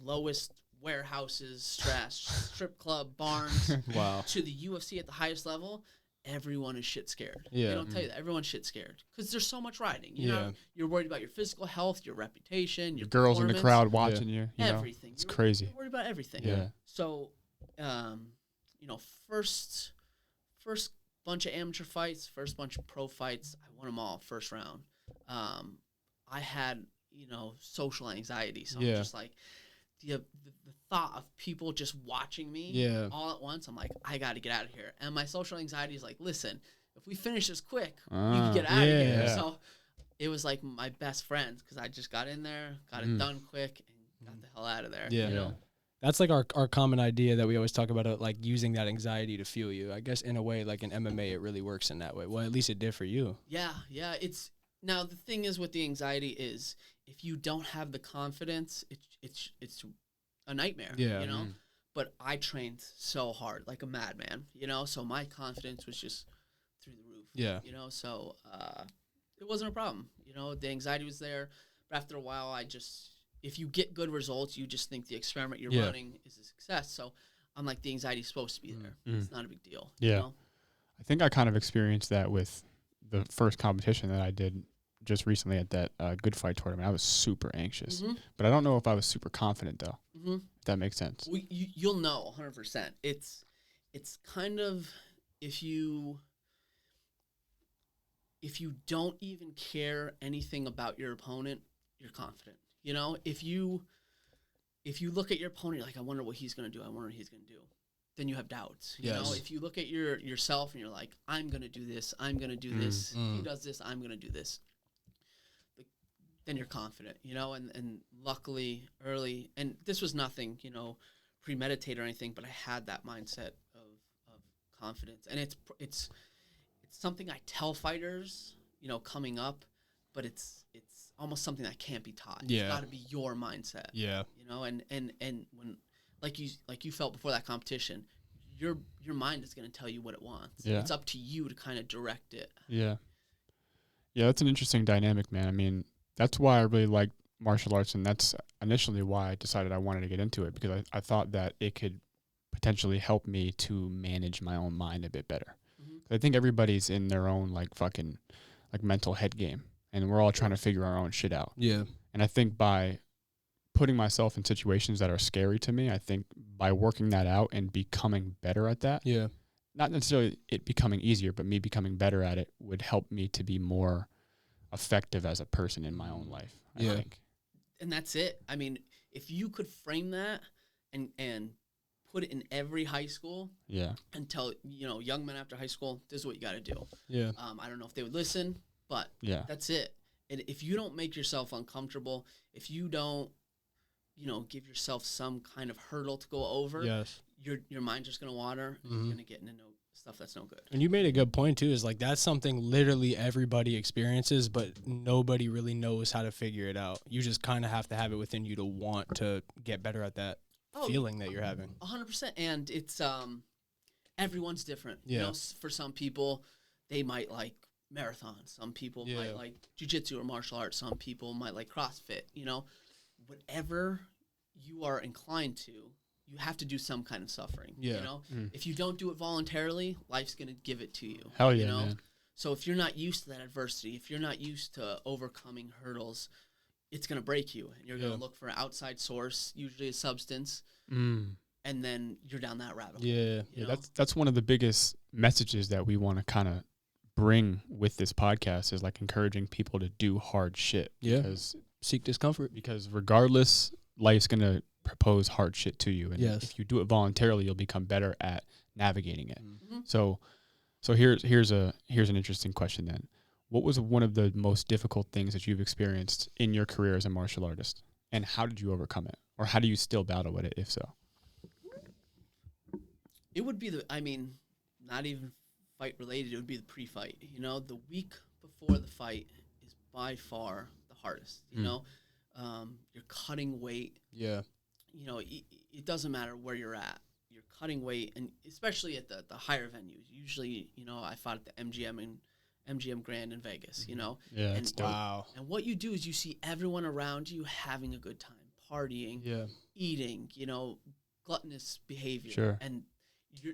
lowest warehouses, strip club, barns, to the UFC at the highest level, everyone is shit scared. Yeah. They don't tell you that. Everyone's shit scared because there's so much riding. You're worried about your physical health, your reputation, your girls in the crowd watching you. Everything. It's crazy. You're worried about everything. Yeah. So, first bunch of amateur fights, first bunch of pro fights, I won them all first round. I had, social anxiety. So I'm just like, the thought of people just watching me all at once, I'm like, I got to get out of here. And my social anxiety is like, listen, if we finish this quick, you can get out of here. So it was like my best friend because I just got in there, got it done quick, and got the hell out of there. Yeah. That's like our common idea that we always talk about, like using that anxiety to fuel you. I guess in a way, like in MMA, it really works in that way. Well, at least it did for you. Yeah. Now the thing is with the anxiety is if you don't have the confidence, it's a nightmare. Yeah. But I trained so hard, like a madman. So my confidence was just through the roof. Yeah. So it wasn't a problem. The anxiety was there, but after a while, if you get good results, you just think the experiment you're running is a success. So I'm like, the anxiety is supposed to be there. It's not a big deal. Yeah. I think I kind of experienced that with the first competition that I did just recently at that Good Fight tournament. I was super anxious, but I don't know if I was super confident though. If that makes sense. Well, you'll know 100%. It's kind of if you don't even care anything about your opponent, you're confident. If you look at your opponent, you're like, I wonder what he's going to do. I wonder what he's going to do. Then you have doubts. If you look at yourself and you're like, I'm going to do this. I'm going to do this. He does this. I'm going to do this. Then you're confident, and luckily early, and this was nothing, premeditated or anything, but I had that mindset of confidence. And it's something I tell fighters, coming up, but it's almost something that can't be taught. Yeah. It's got to be your mindset. Yeah. And when like you felt before that competition, your mind is going to tell you what it wants. Yeah. It's up to you to kind of direct it. Yeah. Yeah, that's an interesting dynamic, man. I mean, that's why I really like martial arts, and that's initially why I decided I wanted to get into it, because I thought that it could potentially help me to manage my own mind a bit better. I think everybody's in their own fucking mental head game, and we're all trying to figure our own shit out. Yeah. And I think by putting myself in situations that are scary to me, I think by working that out and becoming better at that, not necessarily it becoming easier, but me becoming better at it would help me to be more effective as a person in my own life, I think. And that's it. I mean, if you could frame that and put it in every high school, and tell young men after high school, this is what you got to do. Yeah. I don't know if they would listen, but that's it. And if you don't make yourself uncomfortable, if you don't, give yourself some kind of hurdle to go over, your mind's just gonna water, and you're gonna get into stuff that's no good. And you made a good point too. Is that's something literally everybody experiences, but nobody really knows how to figure it out. You just kind of have to have it within you to want to get better at that feeling that you're having. 100%. And it's everyone's different. Yeah. For some people, they might like marathons. Some people might like jiu-jitsu or martial arts. Some people might like CrossFit. Whatever you are inclined to, you have to do some kind of suffering. Yeah. If you don't do it voluntarily, life's gonna give it to you. Hell yeah, man. So if you're not used to that adversity, if you're not used to overcoming hurdles, it's gonna break you, and you're gonna look for an outside source, usually a substance, and then you're down that rabbit hole. Yeah, that's one of the biggest messages that we want to kind of bring with this podcast is encouraging people to do hard shit. Yeah. Because seek discomfort. Because regardless, life's gonna propose hard shit to you, and if you do it voluntarily, you'll become better at navigating it. So here's an interesting question then. What was one of the most difficult things that you've experienced in your career as a martial artist, and how did you overcome it, or how do you still battle with it, if so? It would be not even fight related. It would be the pre-fight. The week before the fight is by far the hardest. You're cutting weight. Yeah. It doesn't matter where you're at. You're cutting weight, and especially at the higher venues. Usually, I fought at the MGM Grand in Vegas. Yeah, that's dope. Wow. And what you do is you see everyone around you having a good time, partying, eating, gluttonous behavior. Sure. And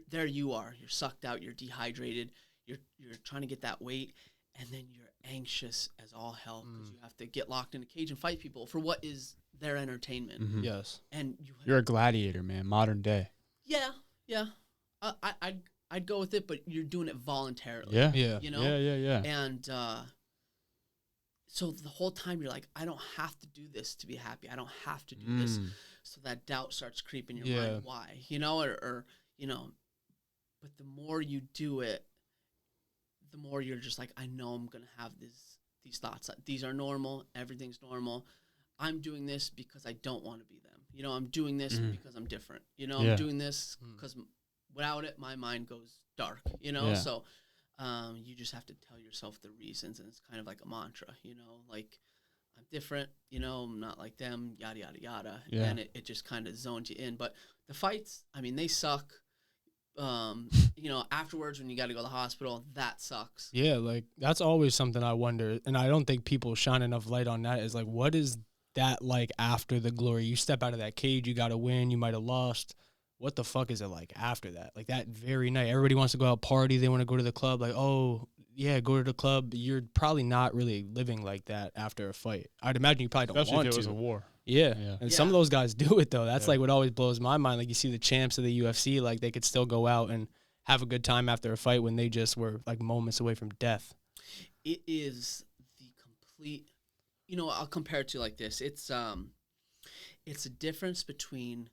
there you are. You're sucked out. You're dehydrated. you're trying to get that weight, and then you're anxious as all hell because you have to get locked in a cage and fight people for what is their entertainment. Mm-hmm. Yes. And you're a gladiator, man, modern day. Yeah. I'd go with it, but you're doing it voluntarily. Yeah. Yeah. You know? Yeah. And so the whole time you're like, I don't have to do this to be happy. I don't have to do this. So that doubt starts creeping in your mind. Why? You know, or you know, but the more you do it, the more you're just like, I know I'm going to have these thoughts. These are normal. Everything's normal. I'm doing this because I don't want to be them. You know, I'm doing this because I'm different. You know, I'm doing this because without it, my mind goes dark, you know? So you just have to tell yourself the reasons, and it's kind of like a mantra, you know? Like, I'm different, you know, I'm not like them, yada, yada, yada. Yeah. And it just kind of zones you in. But the fights, I mean, they suck. You know, afterwards when you got to go to the hospital, that sucks. Yeah, like, that's always something I wonder, and I don't think people shine enough light on that, is like, what is that like after the glory? You step out of that cage, you got to win, you might have lost. What the fuck is it like after that? Like, that very night, everybody wants to go out party, they want to go to the club, like, oh, yeah, go to the club. You're probably not really living like that after a fight. I'd imagine you probably don't Especially want if to. it was a war. Yeah. And some of those guys do it, though. That's like what always blows my mind. Like, you see the champs of the UFC, like, they could still go out and have a good time after a fight when they just were like moments away from death. It is the complete, you know, I'll compare it to like this. It's a difference between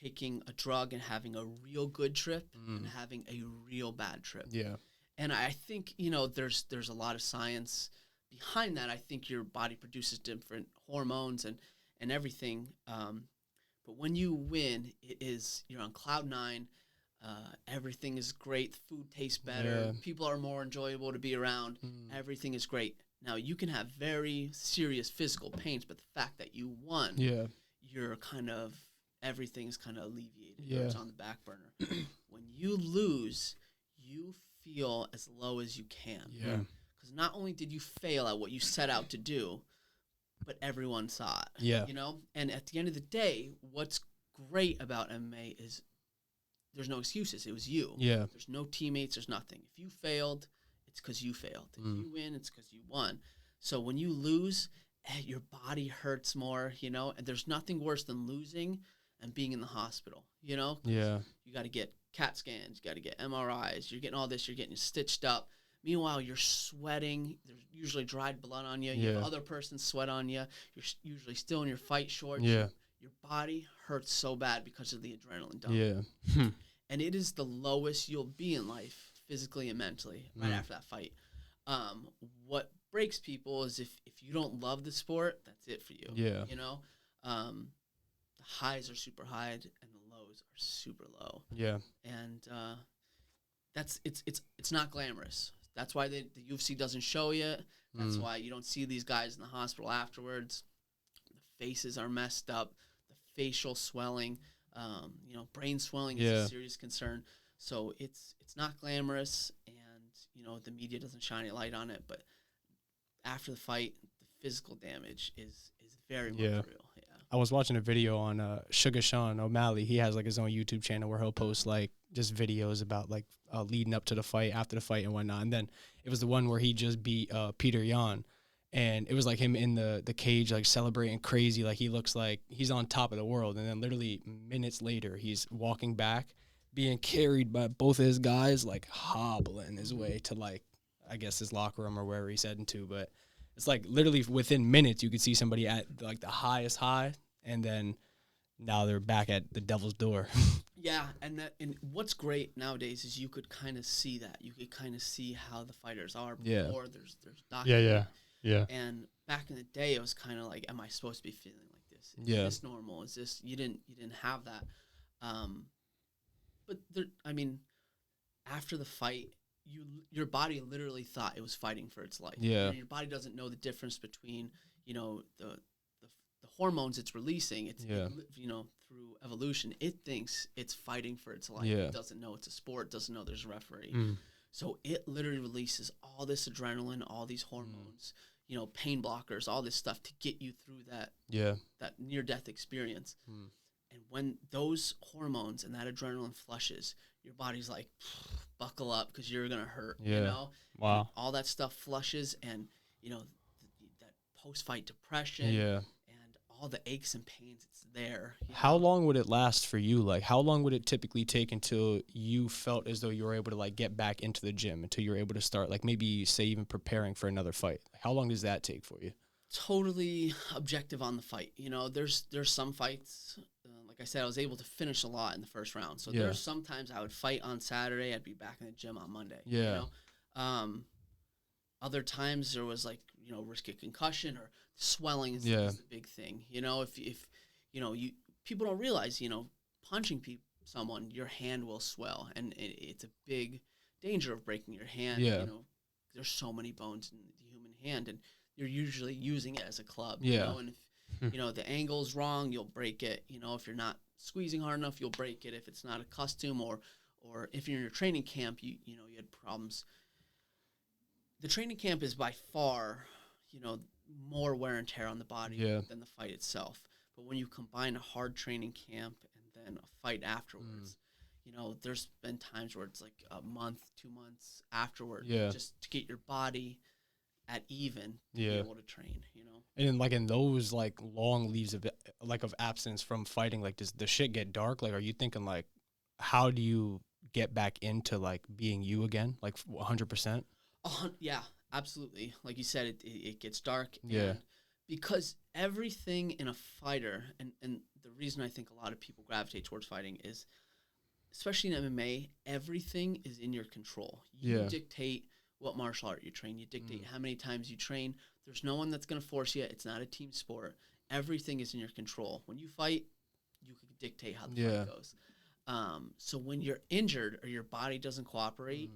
taking a drug and having a real good trip and having a real bad trip. Yeah. And I think, you know, there's a lot of science behind that. I think your body produces different hormones and everything. But when you win, you're on cloud nine. Everything is great. The food tastes better. Yeah. People are more enjoyable to be around. Everything is great. Now, you can have very serious physical pains, but the fact that you won, you're kind of, everything's kind of alleviated. Yeah. It's on the back burner. When you lose, you feel as low as you can. Yeah. Because not only did you fail at what you set out to do, but everyone saw it. Yeah. You know? And at the end of the day, what's great about MMA is there's no excuses. It was you. Yeah. There's no teammates. There's nothing. If you failed, it's because you failed. If you win, it's because you won. So when you lose, your body hurts more, you know? And there's nothing worse than losing and being in the hospital, you know? Yeah. You got to get CAT scans. You got to get MRIs. You're getting all this. You're getting stitched up. Meanwhile, you're sweating. There's usually dried blood on you. You have other person's sweat on you. You're usually still in your fight shorts. Yeah. Your body hurts so bad because of the adrenaline dump. Yeah. And it is the lowest you'll be in life, physically and mentally, right after that fight. What breaks people is if you don't love the sport, that's it for you. Yeah. You know? The highs are super high and the lows are super low. Yeah. And it's not glamorous. That's why the UFC doesn't show you. That's why you don't see these guys in the hospital afterwards. The faces are messed up. The facial swelling, you know, brain swelling is a serious concern. So it's not glamorous, and you know the media doesn't shine a light on it. But after the fight, the physical damage is very much real. Yeah. I was watching a video on Sugar Sean O'Malley. He has like his own YouTube channel where he'll post like just videos about like leading up to the fight, after the fight, and whatnot. And then it was the one where he just beat Peter Yan, and it was like him in the cage like celebrating crazy, like he looks like he's on top of the world. And then literally minutes later, he's walking back, being carried by both of his guys, like hobbling his way to like I guess his locker room or wherever he's heading to. But it's like literally within minutes you could see somebody at like the highest high, and then now they're back at the devil's door. Yeah, and what's great nowadays is you could kind of see that. You could kind of see how the fighters are before there's documentary. Yeah. And back in the day, it was kind of like, am I supposed to be feeling like this? Is this normal? Is this you didn't have that? But there, I mean, after the fight, your body literally thought it was fighting for its life. Yeah. And your body doesn't know the difference between the hormones it's releasing. It's through evolution, it thinks it's fighting for its life. Yeah. It doesn't know it's a sport. Doesn't know there's a referee. So it literally releases all this adrenaline, all these hormones, pain blockers, all this stuff to get you through that near-death experience. And when those hormones and that adrenaline flushes, your body's like, buckle up because you're going to hurt, you know? Wow. And all that stuff flushes and, you know, that post-fight depression and all the aches and pains, it's there. How long would it last for you? Like, how long would it typically take until you felt as though you were able to, like, get back into the gym, until you were able to start, like, maybe, say, even preparing for another fight? How long does that take for you? Totally objective on the fight. You know, there's some fights, like I said, I was able to finish a lot in the first round. So there's sometimes I would fight on Saturday, I'd be back in the gym on Monday. Yeah. You know? Other times there was, like, you know, risk of concussion or swelling is the big thing. You know, if you know, people don't realize, you know, punching someone, your hand will swell, and it's a big danger of breaking your hand. Yeah. You know, there's so many bones in the human hand, and you're usually using it as a club. Yeah. You know, and if you know the angle's wrong, you'll break it. You know, if you're not squeezing hard enough, you'll break it. If it's not a custom, or if you're in your training camp, you know you had problems. The training camp is by far, you know, more wear and tear on the body than the fight itself. But when you combine a hard training camp and then a fight afterwards, you know, there's been times where it's like a month, 2 months afterward, just to get your body at even to be able to train, you know. And then, like, in those, like, long leaves of absence from fighting, like, does the shit get dark? Like, are you thinking, like, how do you get back into, like, being you again, like, 100%? Yeah, absolutely. Like you said, it gets dark. Yeah. And because everything in a fighter, and the reason I think a lot of people gravitate towards fighting is, especially in MMA, everything is in your control. You dictate what martial art you train. You dictate how many times you train. There's no one that's going to force you. It's not a team sport. Everything is in your control. When you fight, you can dictate how the fight goes. So when you're injured or your body doesn't cooperate,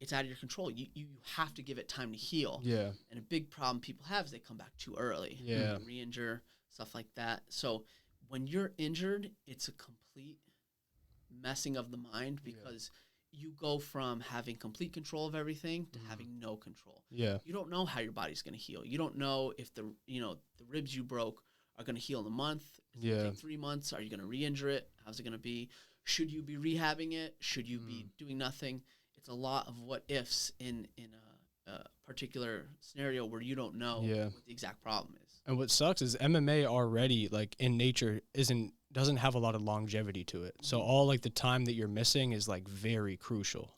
it's out of your control. You have to give it time to heal. Yeah. And a big problem people have is they come back too early. Yeah. Re-injure, stuff like that. So when you're injured, it's a complete messing of the mind because you go from having complete control of everything to having no control. Yeah. You don't know how your body's going to heal. You don't know if the ribs you broke are going to heal in a month. Is it going to take 3 months? Are you going to re-injure it? How's it going to be? Should you be rehabbing it? Should you be doing nothing? It's a lot of what ifs in a particular scenario where you don't know what the exact problem is. And what sucks is MMA already, like, in nature doesn't have a lot of longevity to it. So all, like, the time that you're missing is, like, very crucial.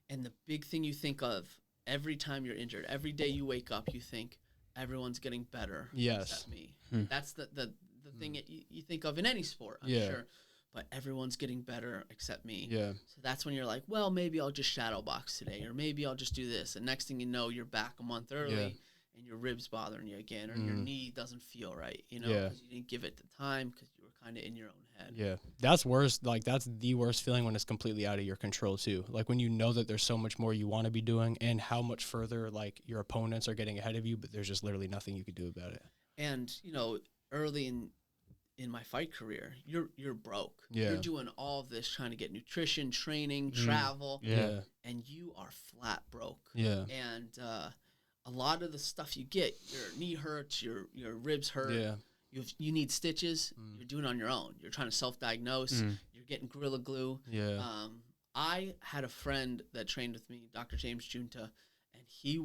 And the big thing you think of every time you're injured, every day you wake up, you think everyone's getting better except me. That's the thing that you think of in any sport, I'm sure. But everyone's getting better except me. Yeah. So that's when you're like, well, maybe I'll just shadow box today, or maybe I'll just do this. And next thing you know, you're back a month early, and your ribs bothering you again, or your knee doesn't feel right, you know, because you didn't give it the time because you were kind of in your own head. Yeah. That's worse. Like, that's the worst feeling when it's completely out of your control, too. Like, when you know that there's so much more you want to be doing and how much further, like, your opponents are getting ahead of you, but there's just literally nothing you could do about it. And, you know, early in my fight career, you're broke. Yeah. You're doing all of this, trying to get nutrition, training, travel. Yeah. And you are flat broke. Yeah. And a lot of the stuff you get, your knee hurts, your ribs hurt. Yeah. You need stitches. You're doing it on your own. You're trying to self-diagnose. You're getting Gorilla Glue. Yeah. I had a friend that trained with me, Dr. James Junta, and he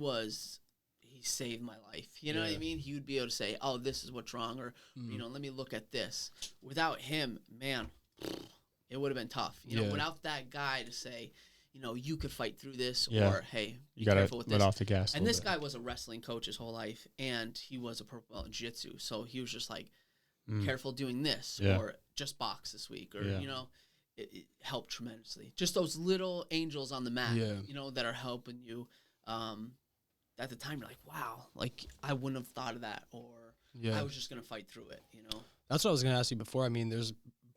saved my life. You know what I mean? He would be able to say, oh, this is what's wrong, or, you know, let me look at this. Without him, man, it would have been tough. You know, without that guy to say, you know, you could fight through this, or, hey, be careful with this. You got to let off the gas. And this guy was a wrestling coach his whole life, and he was a purple belt in Jiu Jitsu. So he was just like, careful doing this, or just box this week, or, you know, it helped tremendously. Just those little angels on the mat, you know, that are helping you. At the time, you're like, wow, like, I wouldn't have thought of that, or I was just going to fight through it, you know? That's what I was going to ask you before. I mean,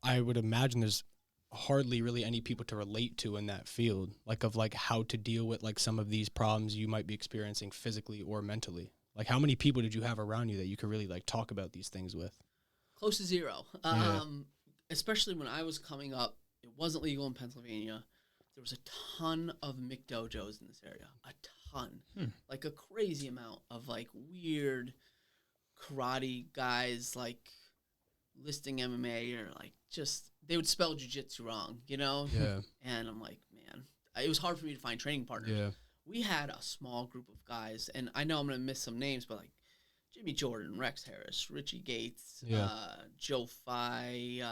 I would imagine there's hardly really any people to relate to in that field, like, of, like, how to deal with, like, some of these problems you might be experiencing physically or mentally. Like, how many people did you have around you that you could really, like, talk about these things with? Close to zero. Especially when I was coming up, it wasn't legal in Pennsylvania. There was a ton of McDojos in this area, a ton, like a crazy amount of, like, weird karate guys, like listing MMA or like just they would spell jiu-jitsu wrong, you know? Yeah. And I'm like, man, it was hard for me to find training partners. Yeah. We had a small group of guys, and I know I'm gonna miss some names, but like Jimmy Jordan, Rex Harris, Richie Gates, Joe Fye,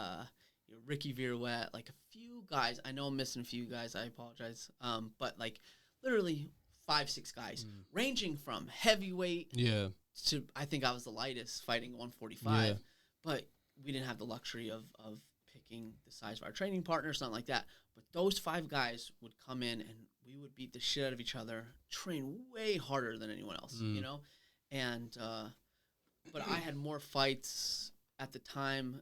Ricky Virouette, like a few guys. I know I'm missing a few guys. I apologize. But like literally 5-6 guys, ranging from heavyweight to I think I was the lightest, fighting 145. Yeah. But we didn't have the luxury of picking the size of our training partner, something like that. But those 5 guys would come in and we would beat the shit out of each other, train way harder than anyone else, you know? And, but I had more fights at the time.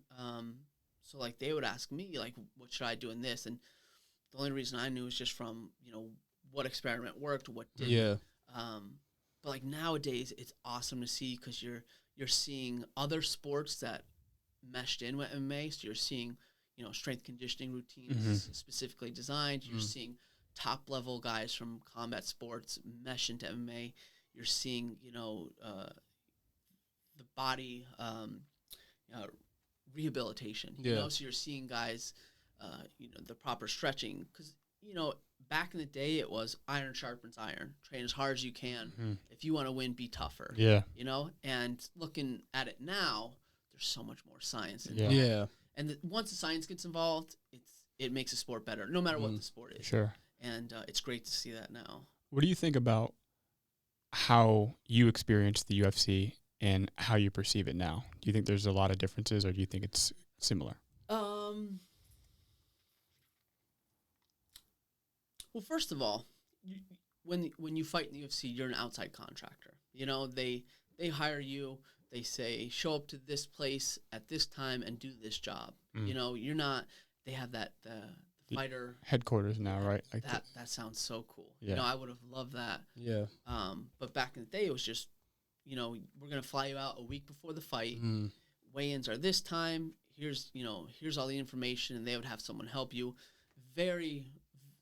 So like they would ask me like, what should I do in this? And the only reason I knew was just from, you know, what experiment worked, what didn't. Yeah. But like nowadays it's awesome to see because you're seeing other sports that meshed in with MMA. So you're seeing, you know, strength conditioning routines specifically designed. You're seeing top level guys from combat sports mesh into MMA. You're seeing, you know, the body rehabilitation. You know, so you're seeing guys, you know, the proper stretching because, you know, back in the day it was iron sharpens iron. Train as hard as you can. If you want to win, be tougher. Yeah. You know, and looking at it now, there's so much more science involved. Yeah. And once the science gets involved, it makes the sport better, no matter what the sport is. Sure. And it's great to see that now. What do you think about how you experience the UFC and how you perceive it now? Do you think there's a lot of differences, or do you think it's similar? Well, first of all, when you fight in the UFC, you're an outside contractor. You know, they hire you. They say, show up to this place at this time and do this job. You know, you're not. They have that the fighter headquarters now, right? Like that sounds so cool. Yeah. You know, I would have loved that. Yeah. But back in the day, it was just, you know, we're gonna fly you out a week before the fight. Weigh-ins are this time. Here's all the information, and they would have someone help you.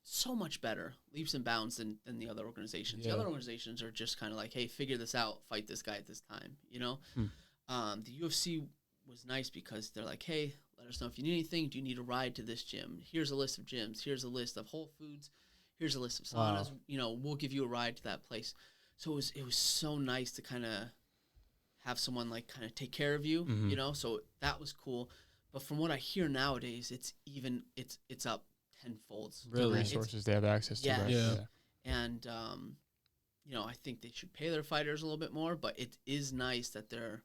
So much better, leaps and bounds than the other organizations. The other organizations are just kind of like, hey, figure this out, fight this guy at this time, you know? The UFC was nice because they're like, hey, let us know if you need anything. Do you need a ride to this gym? Here's a list of gyms. Here's a list of Whole Foods. Here's a list of saunas. Wow. You know, we'll give you a ride to that place. So it was so nice to kind of have someone like kind of take care of you, you know? So that was cool. But from what I hear nowadays, it's up tenfold. Really? Resources they have access to. Right? Yeah. And, you know, I think they should pay their fighters a little bit more, but it is nice that they're,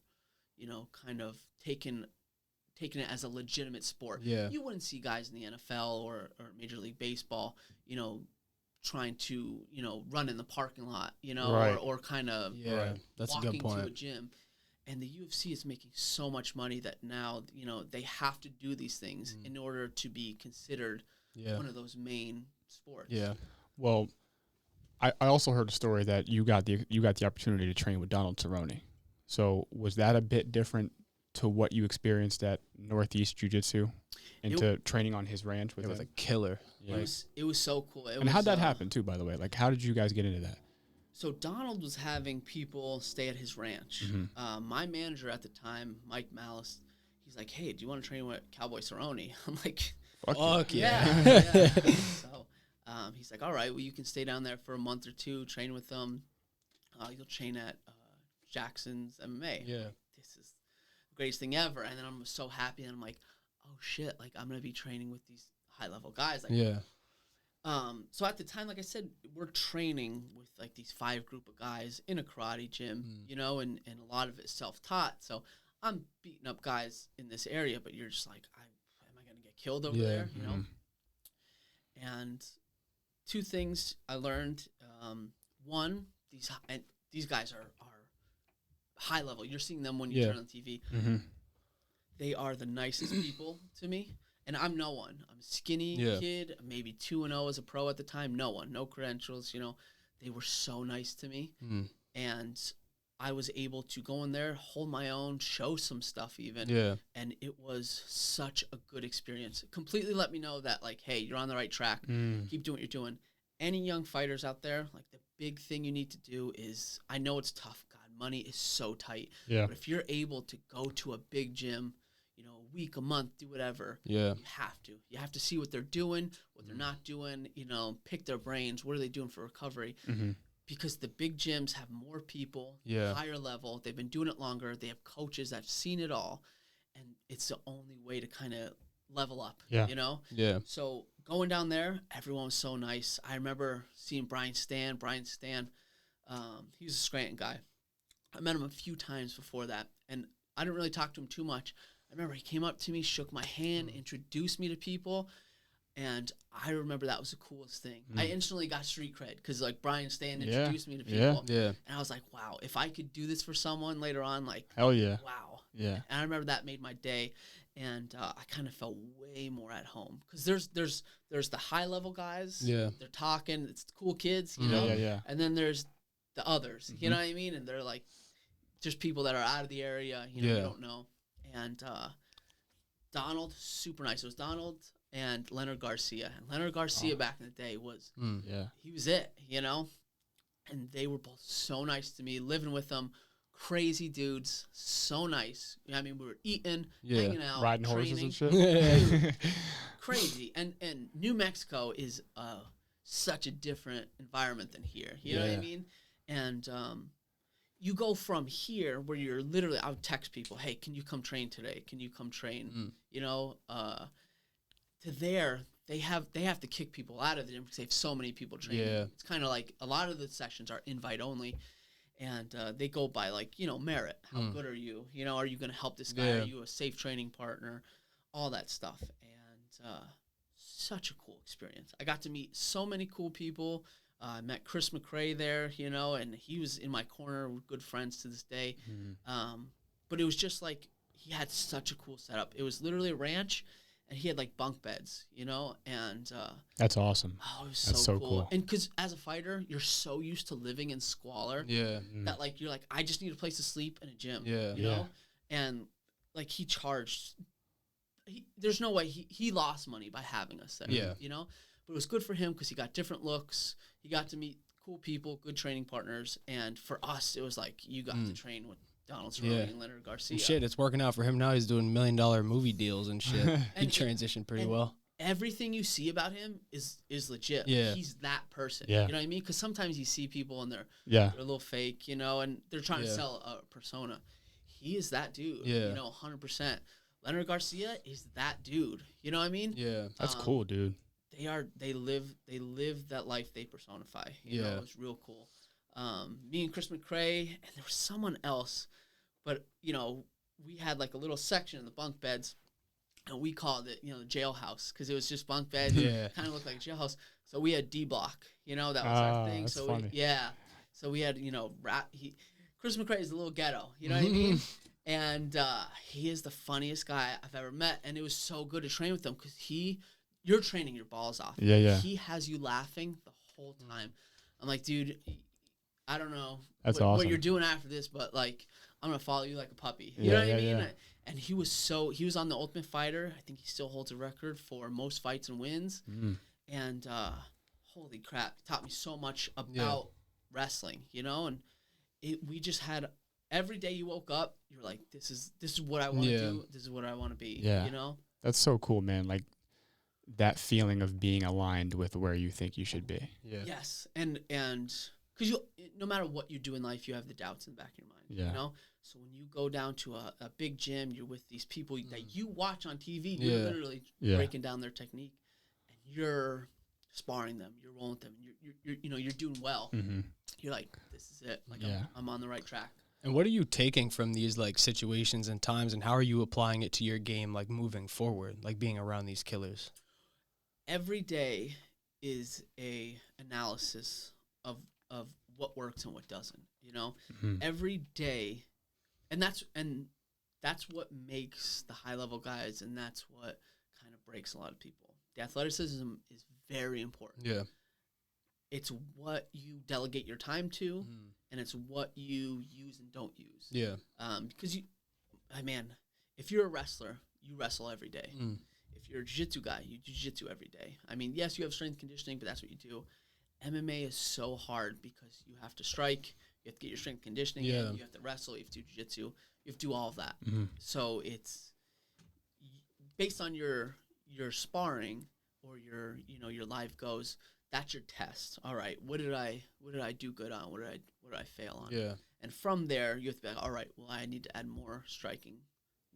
you know, kind of taking it as a legitimate sport. Yeah. You wouldn't see guys in the NFL or Major League Baseball, you know, trying to, you know, run in the parking lot, you know, or kind of that's walking a good point. to a gym. And the UFC is making so much money that now, you know, they have to do these things in order to be considered one of those main sports. Yeah. Well, I also heard a story that you got the opportunity to train with Donald Cerrone. So was that a bit different to what you experienced at Northeast Jiu Jitsu and to training on his ranch with him? It was a killer. Yeah. It was so cool. How'd that happen too, by the way? Like, how did you guys get into that? So Donald was having people stay at his ranch. My manager at the time, Mike Malice, he's like, hey, do you want to train with Cowboy Cerrone? I'm like, fuck yeah. So he's like, all right, well, you can stay down there for a month or two, train with them. You'll train at Jackson's MMA. Yeah. This is the greatest thing ever. And then I'm so happy, and I'm like, oh, shit, like, I'm going to be training with these high-level guys. Like, so at the time, like I said, we're training with, like, these 5 group of guys in a karate gym, you know, and a lot of it is self-taught. So I'm beating up guys in this area, but you're just like, am I going to get killed over there, you know? And 2 things I learned. One, these guys are high level. You're seeing them when you turn on TV. They are the nicest people to me. And I'm no one. I'm a skinny kid, maybe 2-0 as a pro at the time. No credentials, you know. They were so nice to me. And I was able to go in there, hold my own, show some stuff even. Yeah. And it was such a good experience. Completely let me know that, like, hey, you're on the right track. Keep doing what you're doing. Any young fighters out there, like, the big thing you need to do is, I know it's tough. God, money is so tight. Yeah. But if you're able to go to a big gym, you know, week, a month, do whatever. Yeah. You have to see what they're doing, what they're not doing, you know, pick their brains. What are they doing for recovery? Mm-hmm. Because the big gyms have more people, Yeah. higher level. They've been doing it longer. They have coaches. I've seen it all. And it's the only way to kind of level up, you know? Yeah. So going down there, everyone was so nice. I remember seeing Brian Stan, he was a Scranton guy. I met him a few times before that, and I didn't really talk to him too much. I remember he came up to me, shook my hand, introduced me to people, and I remember that was the coolest thing. I instantly got street cred because, like, Brian Stan introduced me to people. Yeah. And I was like, wow, if I could do this for someone later on, like, hell yeah. wow. Yeah. And I remember that made my day, and I kind of felt way more at home because there's the high level guys. Yeah. They're talking. It's the cool kids, you know. Yeah. And then there's the others. You know what I mean? And they're like just people that are out of the area. You know, you don't know. And Donald, super nice. It was Donald and Leonard Garcia. And Leonard Garcia back in the day was he was it. You know, and they were both so nice to me. Living with them. Crazy dudes, so nice. I mean, we were eating, hanging out, riding training. horses and shit. Crazy. And New Mexico is such a different environment than here. You know what I mean? And you go from here where you're literally, I would text people, hey, can you come train today? Can you come train? You know, to there, they have to kick people out of the gym because they have so many people training. Yeah. It's kind of like a lot of the sessions are invite only. And they go by, like, you know, merit. How good are you? You know, are you going to help this guy? Yeah. Are you a safe training partner? All that stuff. And such a cool experience. I got to meet so many cool people. I met Chris McRae there, you know, and he was in my corner. We're good friends to this day. But it was just like he had such a cool setup. It was literally a ranch. And he had, like, bunk beds, you know, and that's awesome. Oh, it was That's so cool. And because as a fighter, you're so used to living in squalor that, like, you're like, I just need a place to sleep and a gym, you know? And, like, he charged, there's no way, he lost money by having us there, you know? But it was good for him because he got different looks. He got to meet cool people, good training partners. And for us, it was like you got to train with Donald Cerrone and Leonard Garcia. And shit, it's working out for him now. He's doing $1 million movie deals and shit. He transitioned pretty well. Everything you see about him is legit. Yeah. He's that person. Yeah. You know what I mean? Because sometimes you see people and they're a little fake, you know, and they're trying to sell a persona. He is that dude. You know, 100%. Leonard Garcia is that dude. You know what I mean? Yeah. That's cool, dude. They live that life they personify. You know, it's real cool. Me and Chris McRae, and there was someone else, but, you know, we had like a little section in the bunk beds, and we called it, you know, the jailhouse, because it was just bunk beds. Kind of looked like a jailhouse. So we had D block, you know, that was our thing. That's so funny. So we had, you know, Chris McRae is a little ghetto, you know what I mean? And he is the funniest guy I've ever met, and it was so good to train with him because you're training your balls off. He has you laughing the whole time. I'm like, dude, I don't know what you're doing after this, but, like, I'm going to follow you like a puppy. You know what I mean? Yeah. And he was on the Ultimate Fighter. I think he still holds a record for most fights and wins. And holy crap, he taught me so much about wrestling, you know? And we just had, every day you woke up, you're like, this is what I want to do. This is what I want to be, you know? That's so cool, man. Like, that feeling of being aligned with where you think you should be. Yes. And because no matter what you do in life, you have the doubts in the back of your mind, you know? So when you go down to a big gym, you're with these people that you watch on TV, you're literally breaking down their technique, and you're sparring them, you're rolling with them, you're doing well. You're like, this is it. Like, I'm on the right track. And what are you taking from these, like, situations and times, and how are you applying it to your game, like, moving forward, like being around these killers? Every day is a analysis of what works and what doesn't, you know? Every day, and that's what makes the high level guys, and that's what kind of breaks a lot of people. The athleticism is very important. It's what you delegate your time to, and it's what you use and don't use. Because if you're a wrestler, you wrestle every day. If you're a jiu-jitsu guy, you do jiu-jitsu every day. I mean, yes, you have strength conditioning, but that's what you do. MMA is so hard because you have to strike, you have to get your strength conditioning in, you have to wrestle, you have to do jiu-jitsu, you have to do all of that. So based on your sparring or your live goes, that's your test. All right, what did I do good on? What did I fail on? Yeah. And from there, you have to be like, all right, well, I need to add more striking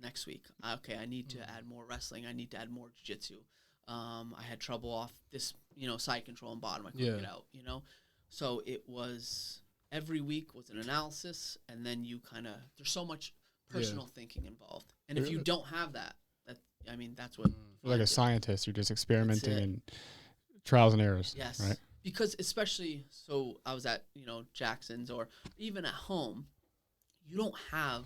next week. Okay, I need to add more wrestling. I need to add more jiu-jitsu. I had trouble off this, side control and bottom. I couldn't get out, So it was every week was an analysis, and then you there's so much personal thinking involved. And if you don't have that, that's what. You're like a scientist. You're just experimenting and trials and errors. Yes. Right? Because especially, so I was at, Jackson's or even at home, you have,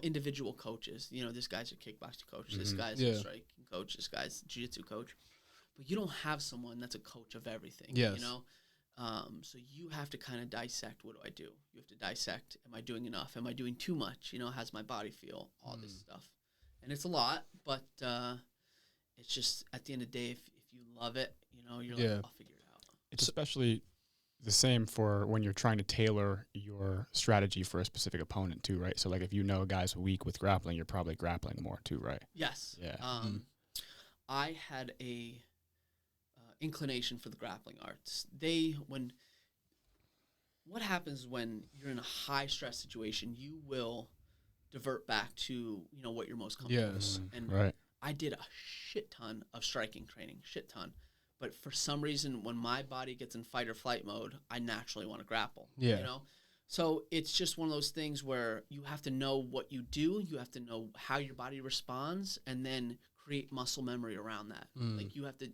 individual coaches. This guy's a kickboxing coach. This guy's a striking coach. This guy's a jiu-jitsu coach. But you don't have someone that's a coach of everything, Yes. So you have to kind of dissect, what do I do? You have to dissect, am I doing enough? Am I doing too much? How's my body feel? All this stuff. And it's a lot, but it's just, at the end of the day, if you love it, you're like, I'll figure it out. It's especially the same for when you're trying to tailor your strategy for a specific opponent too, right? So like if a guy's weak with grappling, you're probably grappling more too, right? Yes. Yeah. I had a inclination for the grappling arts. What happens when you're in a high stress situation, you will divert back to, what you're most comfortable with. And right. I did a shit ton of striking training, but for some reason, when my body gets in fight or flight mode, I naturally want to grapple. Yeah. So it's just one of those things where you have to know what you do, you have to know how your body responds, and then create muscle memory around that. Like you have to,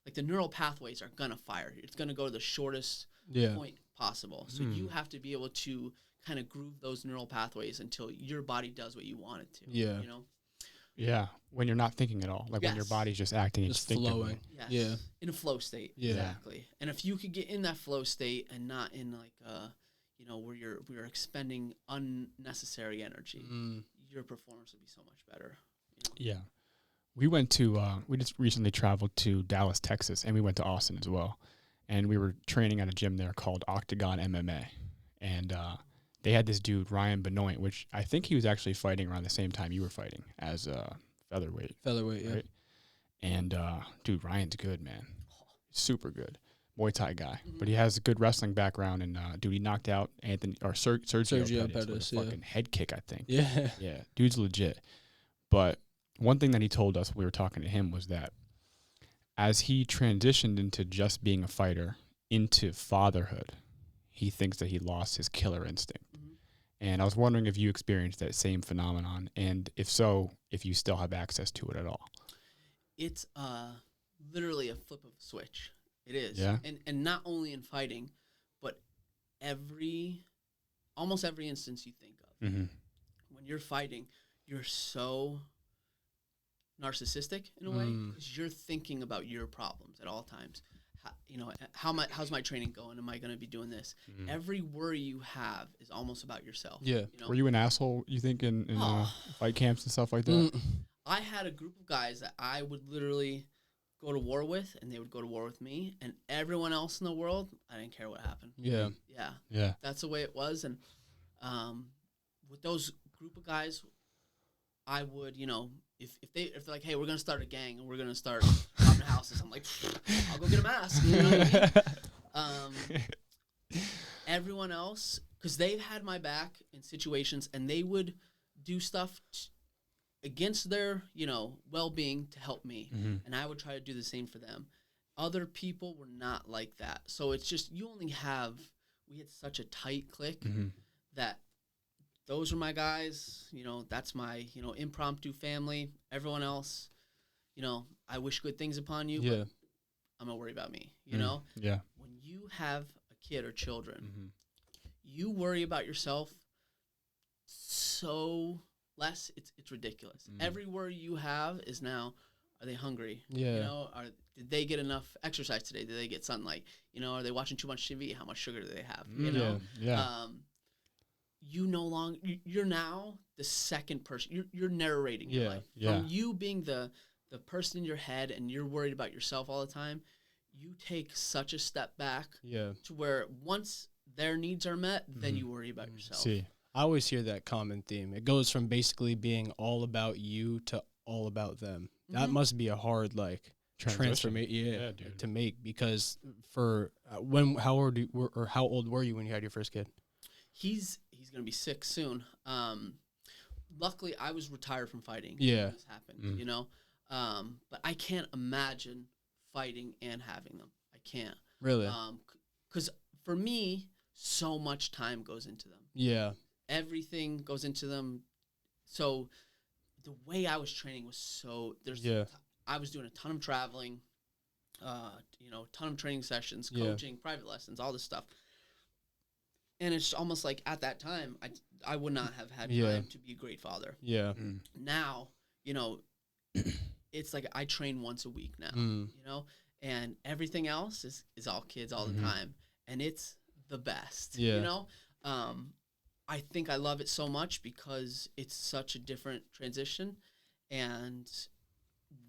like the neural pathways are gonna fire. It's gonna go to the shortest point possible. So you have to be able to kind of groove those neural pathways until your body does what you want it to. Yeah. Yeah, when you're not thinking at all, like when your body's just acting instinctively. Flowing. Yes. Yeah. In a flow state. Yeah. Exactly. And if you could get in that flow state and not in like where you're expending unnecessary energy, your performance would be so much better. Yeah. We went to we just recently traveled to Dallas, Texas, and we went to Austin as well. And we were training at a gym there called Octagon MMA. And they had this dude, Ryan Benoit, which I think he was actually fighting around the same time you were fighting as featherweight. Featherweight, right? Yeah. And, dude, Ryan's good, man. Super good. Muay Thai guy. But he has a good wrestling background. And, dude, he knocked out Sergio Pettis with a fucking head kick, I think. Yeah. Yeah, dude's legit. But one thing that he told us when we were talking to him was that as he transitioned into just being a fighter into fatherhood, he thinks that he lost his killer instinct. And I was wondering if you experienced that same phenomenon, and if so, if you still have access to it at all. It's literally a flip of a switch. It is. Yeah. And not only in fighting, but almost every instance you think of. When you're fighting, you're so narcissistic in a way because you're thinking about your problems at all times. How's my training going? Am I going to be doing this? Every worry you have is almost about yourself. Yeah. Were you an asshole, you think, in fight camps and stuff like that? I had a group of guys that I would literally go to war with, and they would go to war with me, and everyone else in the world, I didn't care what happened. Yeah. Yeah. That's the way it was. And with those group of guys, I would, if they're like, hey, we're going to start a gang and we're going to start robbing houses, I'm like, I'll go get a mask. You know what I mean? Everyone else, because they've had my back in situations and they would do stuff against their, well-being to help me. And I would try to do the same for them. Other people were not like that. So it's just, we had such a tight clique that those are my guys, that's my, impromptu family. Everyone else, I wish good things upon you, but I'm not worried about me, know? Yeah. When you have a kid or children, you worry about yourself so less, it's ridiculous. Every worry you have is now, are they hungry? Yeah. Did they get enough exercise today? Did they get sunlight? Are they watching too much TV? How much sugar do they have? Yeah. You're now the second person. You're narrating your life. From you being the person in your head and you're worried about yourself all the time, you take such a step back to where once their needs are met, then you worry about yourself. I always hear that common theme. It goes from basically being all about you to all about them. That must be a hard transformation, dude, to make, because for how old were you when you had your first kid? He's gonna be 6 soon. Luckily, I was retired from fighting. Yeah, when this happened, you know. But I can't imagine fighting and having them. I can't really, because for me, so much time goes into them. Yeah, everything goes into them. So the way I was training was I was doing a ton of traveling, ton of training sessions, coaching, private lessons, all this stuff. And it's almost like at that time, I would not have had time to be a great father. Yeah. Now, it's like I train once a week now, and everything else is all kids all the time. And it's the best, I think I love it so much because it's such a different transition. And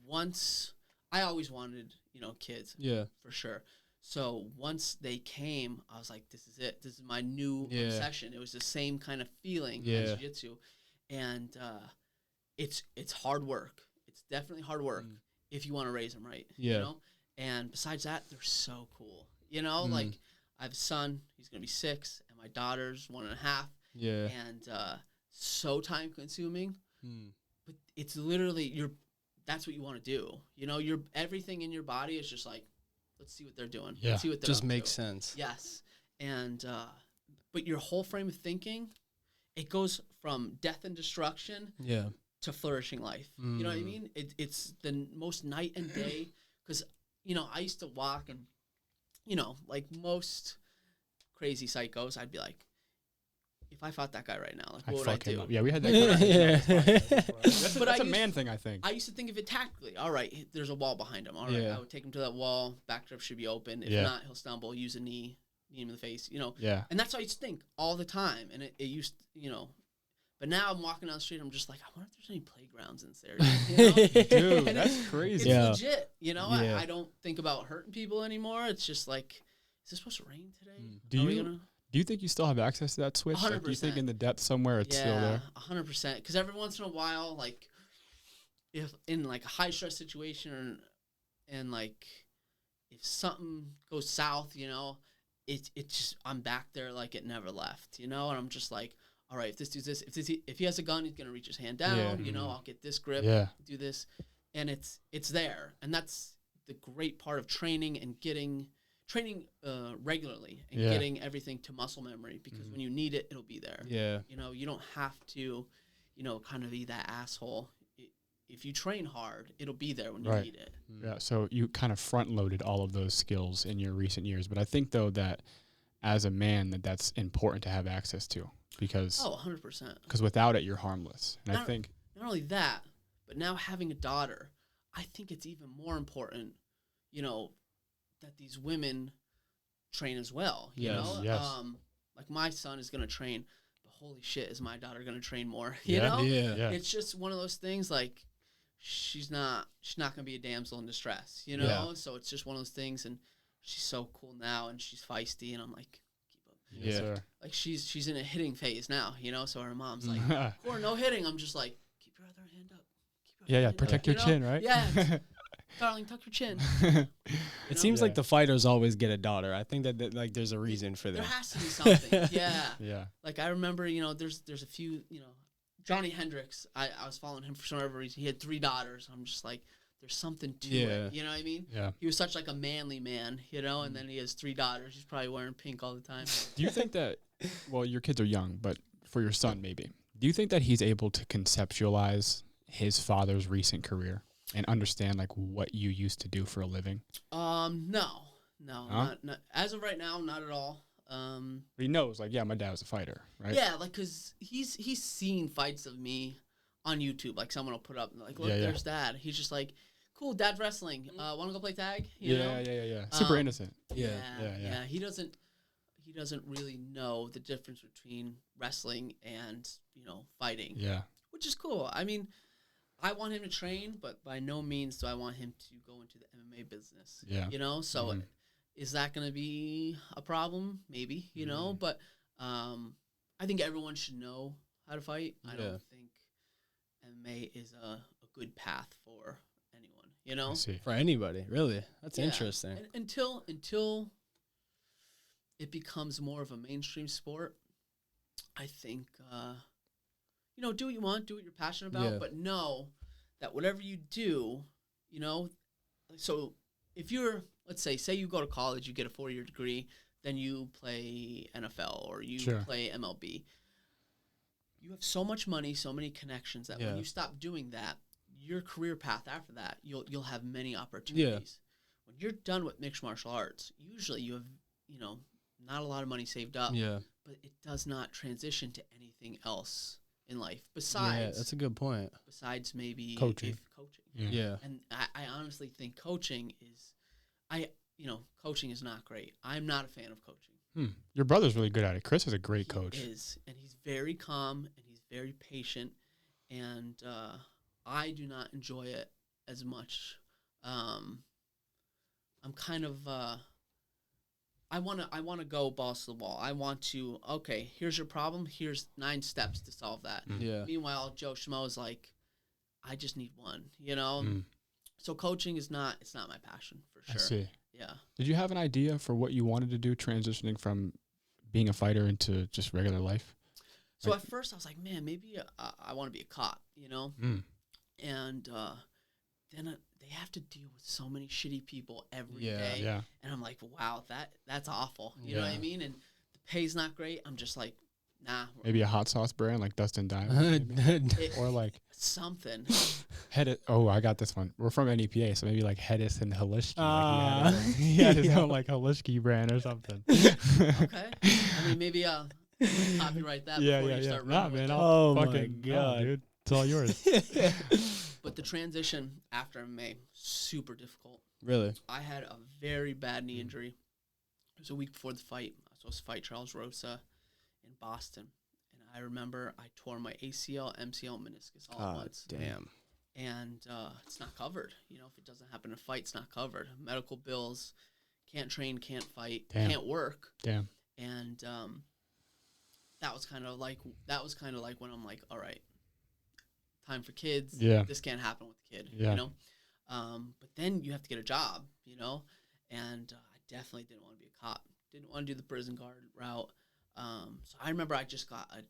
once I always wanted, kids, for sure. So once they came, I was like, this is it. This is my new obsession. It was the same kind of feeling as jiu-jitsu. And it's hard work. It's definitely hard work if you want to raise them right. And besides that, they're so cool. Like I have a son, he's going to be 6, and my daughter's 1.5. Yeah. And so time consuming. But it's literally that's what you want to do. Everything in your body is just like, let's see what they're doing. Yeah. Let's see what they're just up makes to. sense. Yes. And but your whole frame of thinking, it goes from death and destruction to flourishing life. You know what I mean? It's the most night and day, because I used to walk and like most crazy psychos, I'd be like, if I fought that guy right now, like, what would I do? Yeah, we had that. But that's a man thing, I think. I used to think of it tactically. All right, there's a wall behind him. All right, I would take him to that wall. Back grip should be open. If not, he'll stumble. Use a knee him in the face. Yeah. And that's how I used to think all the time. And it used, But now I'm walking down the street. I'm just like, I wonder if there's any playgrounds in this area. Dude, that's crazy. It's legit. I don't think about hurting people anymore. It's just like, is it supposed to rain today? Do you think you still have access to that switch? 100%. Like, do you think in the depth somewhere it's still there? 100%. Because every once in a while, like, if in like a high stress situation, and like if something goes south, it's just I'm back there like it never left, and I'm just like, all right, if this dude's this, if he has a gun, he's gonna reach his hand down, I'll get this grip, do this, and it's there, and that's the great part of training and training regularly and getting everything to muscle memory, because when you need it, it'll be there. You don't have to, kind of be that asshole. If you train hard, it'll be there when you need it. Yeah, so you kind of front-loaded all of those skills in your recent years, but I think, though, that as a man, that's important to have access to, because 100%. Because without it, you're harmless. And I think not only that, but now having a daughter, I think it's even more important, that these women train as well. Yes. Like my son is gonna train, but holy shit, is my daughter gonna train more? Yeah. It's just one of those things. Like she's not gonna be a damsel in distress, So it's just one of those things, and she's so cool now, and she's feisty, and I'm like, keep up. Yes, sir. Like she's in a hitting phase now, So her mom's like, or no hitting. I'm just like, keep your other hand up. Protect your chin, right? Yeah. Darling, tuck your chin. It seems like the fighters always get a daughter. I think that like there's a reason for that. There has to be something. Yeah. Like I remember, there's a few, Johnny Hendricks. I was following him for some other reason. He had 3 daughters. I'm just like, there's something to it. You know what I mean? Yeah. He was such like a manly man, and then he has 3 daughters. He's probably wearing pink all the time. Do you think that? Well, your kids are young, but for your son, maybe. Do you think that he's able to conceptualize his father's recent career and understand like what you used to do for a living? No, huh? not as of right now, not at all. But he knows, like, my dad was a fighter, right? Yeah, like, cause he's seen fights of me on YouTube. Like someone will put up, like, look, there's Dad. He's just like, cool, Dad's wrestling. Want to go play tag? You know? Yeah. Super innocent. Yeah. He doesn't really know the difference between wrestling and fighting. Yeah. Which is cool. I mean, I want him to train, but by no means do I want him to go into the MMA business. Yeah. So is that going to be a problem? Maybe, but I think everyone should know how to fight. I don't think MMA is a good path for anyone, you know? I see. For anybody, really. That's Yeah. interesting. And until it becomes more of a mainstream sport, I think, you know, do what you want, do what you're passionate about, Yeah. but know that whatever you do, you know, so if you're, let's say you go to college, you get a 4-year degree, then you play NFL or you Sure. play MLB. You have so much money, so many connections that Yeah. when you stop doing that, your career path after that, you'll have many opportunities. When you're done with mixed martial arts, usually you have, you know, not a lot of money saved up, Yeah. but it does not transition to anything else in life Yeah, besides that's a good point. besides maybe Coaching. coaching. Yeah. And I honestly think coaching is, coaching is not great. I'm not a fan of coaching. Your brother's really good at it. Chris is a great coach. He is, and he's very calm and he's very patient, and I do not enjoy it as much. I'm kind of I want to go balls to the wall. I want to, okay, here's your problem. Here's 9 steps to solve that. Yeah. Meanwhile, Joe Schmo is like, I just need one, you know? Mm. So coaching it's not my passion for sure. I see. Yeah. Did you have an idea for what you wanted to do transitioning from being a fighter into just regular life? So at first I was like, man, maybe I want to be a cop, you know? Mm. And then they have to deal with so many shitty people every Yeah. day. Yeah. And I'm like, wow, that's awful. You know what I Yeah. mean? And the pay's not great. I'm just like, nah. Maybe a hot sauce brand like Dustin Diamond. maybe? Or like Something. Hettes. Oh, I got this one. We're from NEPA, so maybe like Hettes and Halishki. He yeah. had his own like Halishki brand or something. Okay. I mean, maybe copyright that yeah, before yeah, you yeah. start Nah, running with man. it. I'll Oh my fucking, no, God. dude. It's all yours. But the transition after MMA, super difficult. Really? I had a very bad knee injury. It was a week before the fight. I was supposed to fight Charles Rosa in Boston. And I remember I tore my ACL, MCL, meniscus all at once. Damn. And it's not covered. You know, if it doesn't happen in a fight, it's not covered. Medical bills, can't train, can't fight, Damn. can't work. Damn. And that was kind of like when I'm like, all right, time for kids. Yeah. This can't happen with the kid, Yeah. you know? But then you have to get a job, you know? And I definitely didn't want to be a cop. Didn't want to do the prison guard route. So I remember I just got a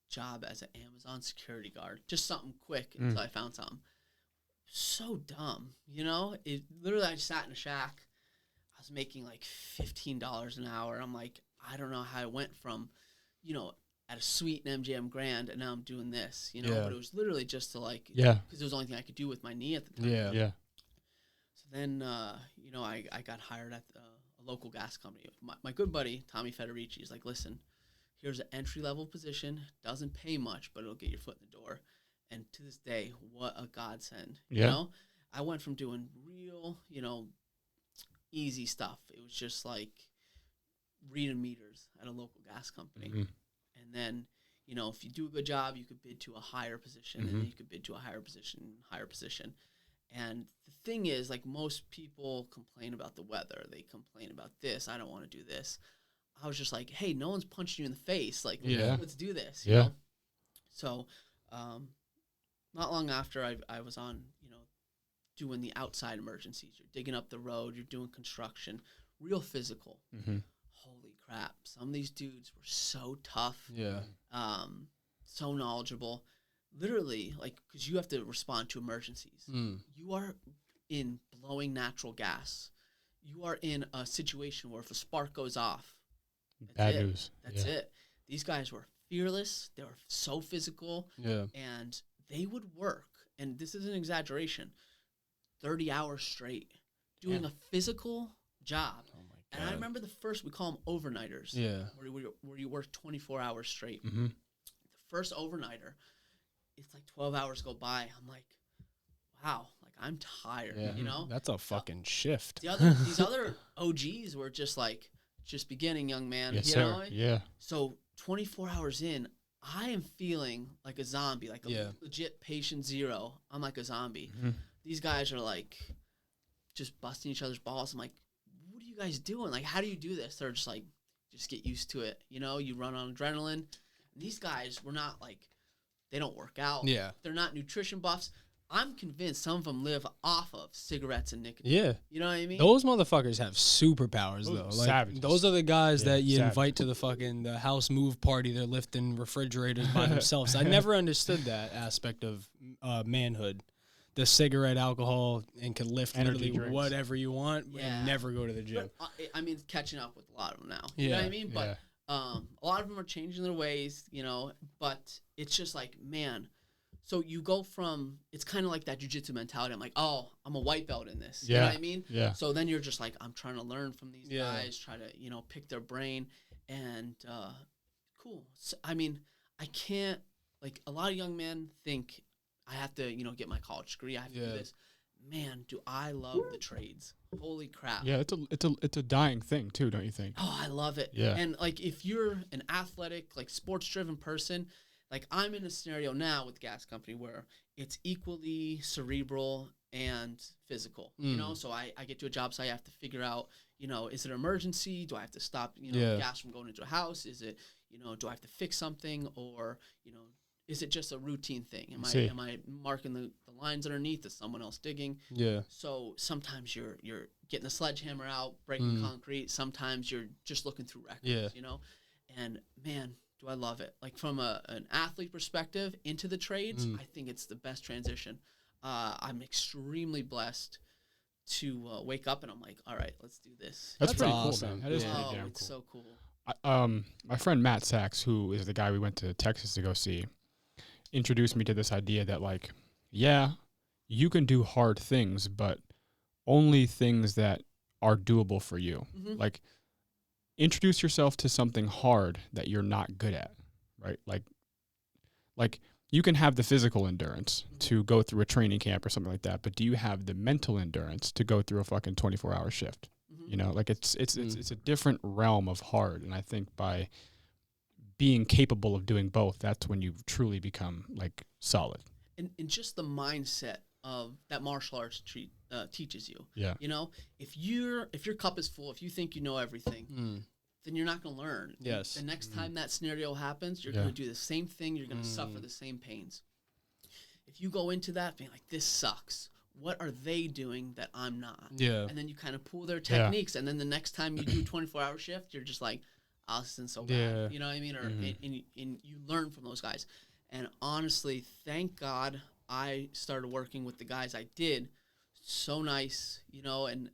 job as an Amazon security guard. Just something quick until I found something. So dumb, you know? It literally, I just sat in a shack. I was making like $15 an hour. I'm like, I don't know how I went from, you know, at a suite in MGM Grand, and now I'm doing this, you know. Yeah. But it was literally just to like, Yeah. because it was the only thing I could do with my knee at the time. Yeah. Yeah. So then, you know, I got hired at a local gas company. My good buddy Tommy Federici is like, listen, here's an entry level position, doesn't pay much, but it'll get your foot in the door. And to this day, what a godsend. Yeah. You know, I went from doing real, you know, easy stuff. It was just like reading meters at a local gas company. Mhm. And then, you know, if you do a good job, you could bid to a higher position, and then you could bid to a higher position. And the thing is, like, most people complain about the weather. They complain about this. I don't want to do this. I was just like, hey, no one's punching you in the face. Like, Yeah. let's do this. You Yeah. know? So, not long after I was on, you know, doing the outside emergencies. You're digging up the road. You're doing construction. Real physical. Mm-hmm. Holy crap. Some of these dudes were so tough. Yeah. So knowledgeable. Literally, like, because you have to respond to emergencies. You are in blowing natural gas. You are in a situation where if a spark goes off, Bad it. news. That's Yeah. it. These guys were fearless. They were so physical. Yeah. And they would work, and this is an exaggeration, 30 hours straight doing a physical job. Oh my God. And I remember the first, we call them overnighters. Yeah. Where you work 24 hours straight. Mm-hmm. The first overnighter, it's like 12 hours go by. I'm like, wow, like I'm tired, Yeah. you know? That's a fucking shift. These other OGs were just like, just beginning, young man. Yes, you sir. know? Yeah. So 24 hours in, I am feeling like a zombie, like a Yeah. legit patient zero. I'm like a zombie. Mm-hmm. These guys are like just busting each other's balls. I'm like, what are you guys doing? Like, how do you do this? They're just like, just get used to it. You know, you run on adrenaline. And these guys were not like, they don't work out. Yeah. They're not nutrition buffs. I'm convinced some of them live off of cigarettes and nicotine. Yeah. You know what I mean? Those motherfuckers have superpowers, though. Like, savages. those are the guys that you savages. invite to the house move party. They're lifting refrigerators by themselves. I never understood that aspect of manhood. The cigarette, alcohol, and can lift Energy literally drinks. whatever you want and never go to the gym. But, I mean, catching up with a lot of them now. You know what I mean? But a lot of them are changing their ways, you know, but it's just like, man. So you go from, it's kind of like that jiu-jitsu mentality. I'm like, oh, I'm a white belt in this. You know what I mean? Yeah. So then you're just like, I'm trying to learn from these guys, try to, you know, pick their brain. And cool. So, I mean, I can't, like, a lot of young men think I have to, you know, get my college degree. I have to do this. Man, do I love the trades. Holy crap. Yeah, it's a dying thing too, don't you think? Oh, I love it. Yeah. And, like, if you're an athletic, like, sports-driven person, like, I'm in a scenario now with the gas company where it's equally cerebral and physical, you know? So I get to a job site, I have to figure out, you know, is it an emergency? Do I have to stop, you know, gas from going into a house? Is it, you know, do I have to fix something? Or, you know, is it just a routine thing? Am I marking the lines underneath? Is someone else digging? Yeah. So sometimes you're getting a sledgehammer out, breaking concrete. Sometimes you're just looking through records, you know? And, man, do I love it. Like, from an athlete perspective into the trades, I think it's the best transition. I'm extremely blessed to wake up and I'm like, all right, let's do this. That's pretty awesome. cool, man. That is pretty Oh, damn it's cool. so cool. My friend Matt Sachs, who is the guy we went to Texas to go see, introduced me to this idea that, like, yeah, you can do hard things, but only things that are doable for you. Like, introduce yourself to something hard that you're not good at, right? Like you can have the physical endurance to go through a training camp or something like that, but do you have the mental endurance to go through a fucking 24-hour shift? You know, like it's a different realm of hard, and I think by being capable of doing both, that's when you truly become, like, solid. And just the mindset of that martial arts teaches you. Yeah. You know, if your cup is full, if you think you know everything, then you're not going to learn. Yes. The next time that scenario happens, you're going to do the same thing. You're going to suffer the same pains. If you go into that being like, this sucks. What are they doing that I'm not? Yeah. And then you kind of pull their techniques. And then the next time you do a 24-hour shift, you're just like, oh, this isn't so bad. Yeah. You know what I mean? Or and you learn from those guys. And honestly, thank God I started working with the guys I did. So nice, you know, and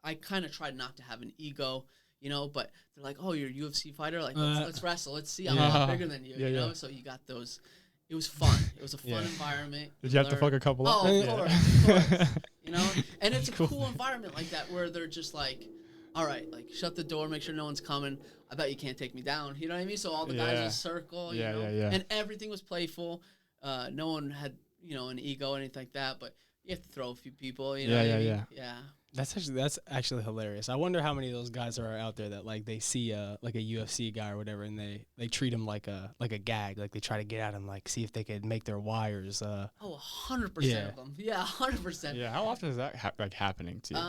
I kind of tried not to have an ego, you know, but they're like, oh, you're a UFC fighter? Like, let's wrestle. Let's see. I'm a lot bigger than you, you know? So you got those. It was fun. It was a fun environment. Did you have to fuck a couple up? Oh, of course. You know? And it's a cool environment like that where they're just like, all right, like, shut the door, make sure no one's coming. I bet you can't take me down. You know what I mean? So all the guys in a circle, you know? And everything was playful. No one had, you know, an ego or anything like that, but you have to throw a few people, you know what I mean? Yeah. That's actually hilarious. I wonder how many of those guys are out there that, like, they see like a UFC guy or whatever, and they treat him like a gag, like they try to get at him, like see if they could make their wires. 100% of them. Yeah, 100%. Yeah. How often is that happening to you?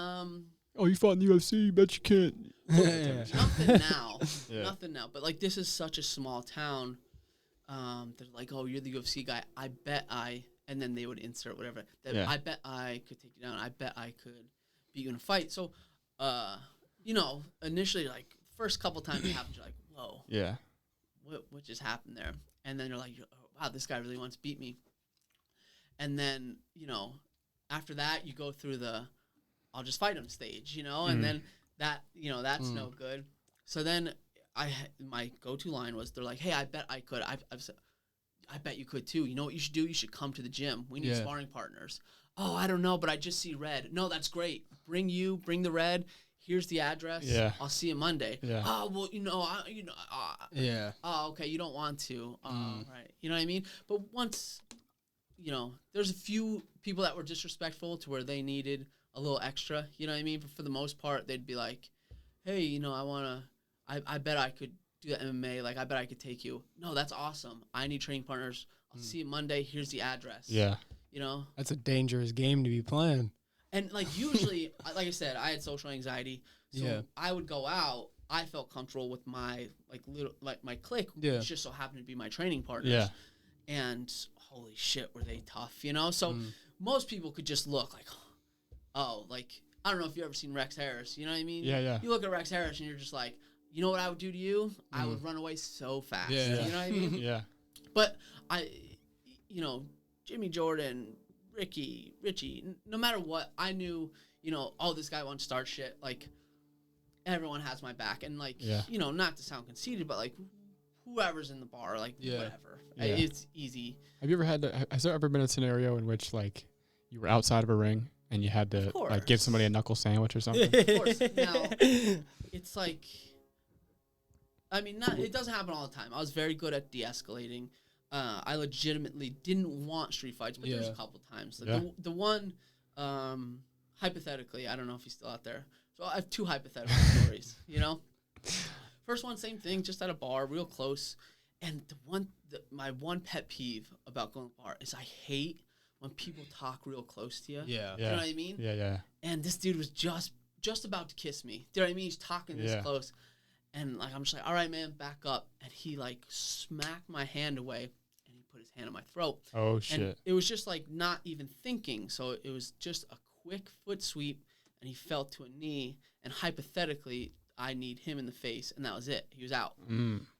Oh, you fought in the UFC? Bet you can't. Nothing now. Nothing now. But, like, this is such a small town. They're like, oh, you're the UFC guy. I bet and then they would insert whatever. I bet I could take you down. I bet I could beat you in a fight. So, you know, initially, like, first couple times it happens, you're like, whoa. Yeah. What just happened there? And then you're like, oh, wow, this guy really wants to beat me. And then, you know, after that, you go through I'll just fight him stage, you know, and then that, you know, that's no good. So then my go-to line was, they're like, hey, I bet I could. I've said, I bet you could too. You know what you should do? You should come to the gym. We need sparring partners. Oh, I don't know, but I just see red. No, that's great. Bring the red. Here's the address. Yeah. I'll see you Monday. Yeah. Oh, well, you know, yeah. Oh, okay. You don't want to. Right. You know what I mean? But once, you know, there's a few people that were disrespectful to where they needed a little extra. You know what I mean? But for the most part, they'd be like, hey, you know, I bet I could do the MMA. Like, I bet I could take you. No, that's awesome. I need training partners. I'll see you Monday. Here's the address. Yeah. You know? That's a dangerous game to be playing. And, like, usually, like I said, I had social anxiety. So I would go out. I felt comfortable with my, my clique, which just so happened to be my training partners. Yeah. And holy shit, were they tough, you know? So most people could just look like, oh, like, I don't know if you've ever seen Rex Harris, you know what I mean? Yeah. You look at Rex Harris and you're just like, you know what I would do to you? I would run away so fast. Yeah. You know what I mean? Yeah. But you know, Jimmy Jordan, Richie, no matter what, I knew, you know, oh, this guy wants to start shit. Like, everyone has my back. And, like, you know, not to sound conceited, but, like, whoever's in the bar, like, whatever. Yeah. It's easy. Have you ever has there ever been a scenario in which, like, you were outside of a ring and you had to, like, give somebody a knuckle sandwich or something? Of course. Now, it's like, I mean, it doesn't happen all the time. I was very good at de-escalating. I legitimately didn't want street fights, but there was a couple times. Like the one, hypothetically, I don't know if he's still out there. So I have 2 hypothetical stories, you know? First one, same thing, just at a bar, real close. And my one pet peeve about going to the bar is I hate when people talk real close to you. Yeah. You know what I mean? Yeah. And this dude was just about to kiss me. Do you know what I mean? He's talking this close. And, like, I'm just like, all right, man, back up. And he, like, smacked my hand away, and he put his hand on my throat. Oh, shit. And it was just, like, not even thinking. So it was just a quick foot sweep, and he fell to a knee. And hypothetically, I kneed him in the face, and that was it. He was out.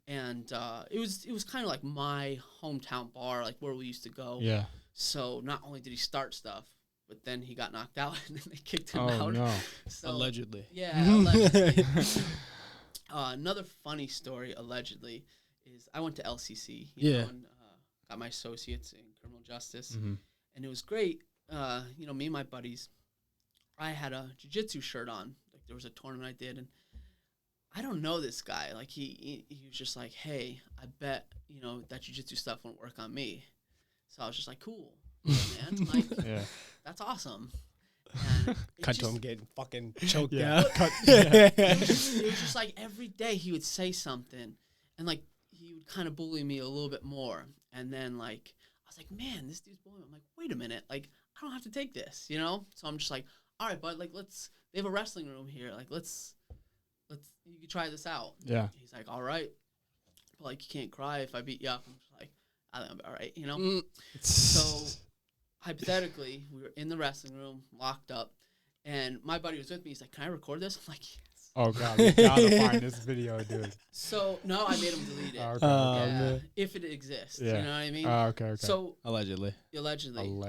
And it was kind of like my hometown bar, like where we used to go. Yeah. So not only did he start stuff, but then he got knocked out, and then they kicked him Oh, out. no. So, Allegedly. Yeah, allegedly. Another funny story, allegedly, is I went to LCC, you know, and got my associates in criminal justice, and it was great. You know, me and my buddies, I had a Jiu Jitsu shirt on. Like, there was a tournament I did, and I don't know this guy. Like, he was just like, hey, I bet, you know, that Jiu Jitsu stuff won't work on me. So I was just like, cool, man. Like, that's awesome. Cut to him getting fucking choked Yeah. out. It was just like every day he would say something, and like he would kind of bully me a little bit more. And then like I was like, man, this dude's bullying me. I'm like, wait a minute, like I don't have to take this, you know? So I'm just like, all right, bud, like they have a wrestling room here, like let's you can try this out. Yeah. He's like, all right, but like you can't cry if I beat you up. I'm just like, I think I'll be all right, you know? So hypothetically, we were in the wrestling room, locked up, and my buddy was with me. He's like, can I record this? I'm like, yes. Oh, God. We gotta find this video, dude. So, no, I made him delete it. Okay. Yeah, if it exists. Yeah. You know what I mean? Okay. So, Allegedly. Allegedly.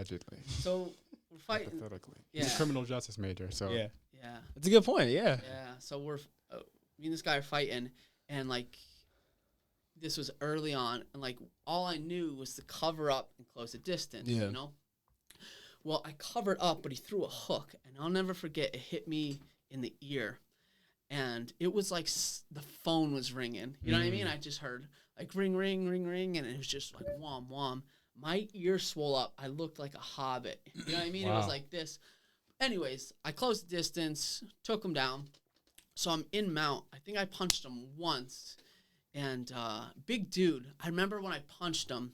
So, we're fighting. Hypothetically. Yeah. He's a criminal justice major, so. Yeah. Yeah. That's a good point. Yeah. Yeah. So, me and this guy are fighting, and, like, this was early on, and, like, all I knew was to cover up and close the distance, you know? Well, I covered up, but he threw a hook, and I'll never forget, it hit me in the ear, and it was like the phone was ringing. You know what I mean? I just heard, like, ring, ring, ring, ring, and it was just like, wham, wham. My ear swole up. I looked like a hobbit. You know what I mean? Wow. It was like this. Anyways, I closed the distance, took him down, so I'm in mount. I think I punched him once, and big dude. I remember when I punched him,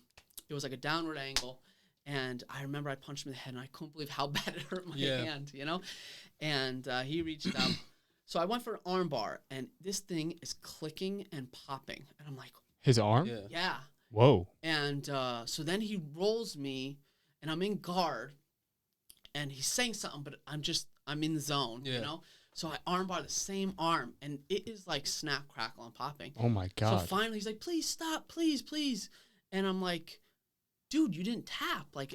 it was like a downward angle. And I remember I punched him in the head, and I couldn't believe how bad it hurt my hand, you know? And he reached out. So I went for an arm bar, and this thing is clicking and popping. And I'm like... His arm? Yeah. Whoa. And so then he rolls me, and I'm in guard, and he's saying something, but I'm in the zone, you know? So I arm bar the same arm, and it is like snap, crackle, and popping. Oh, my God. So finally, he's like, please stop, please. And I'm like... dude, you didn't tap. Like,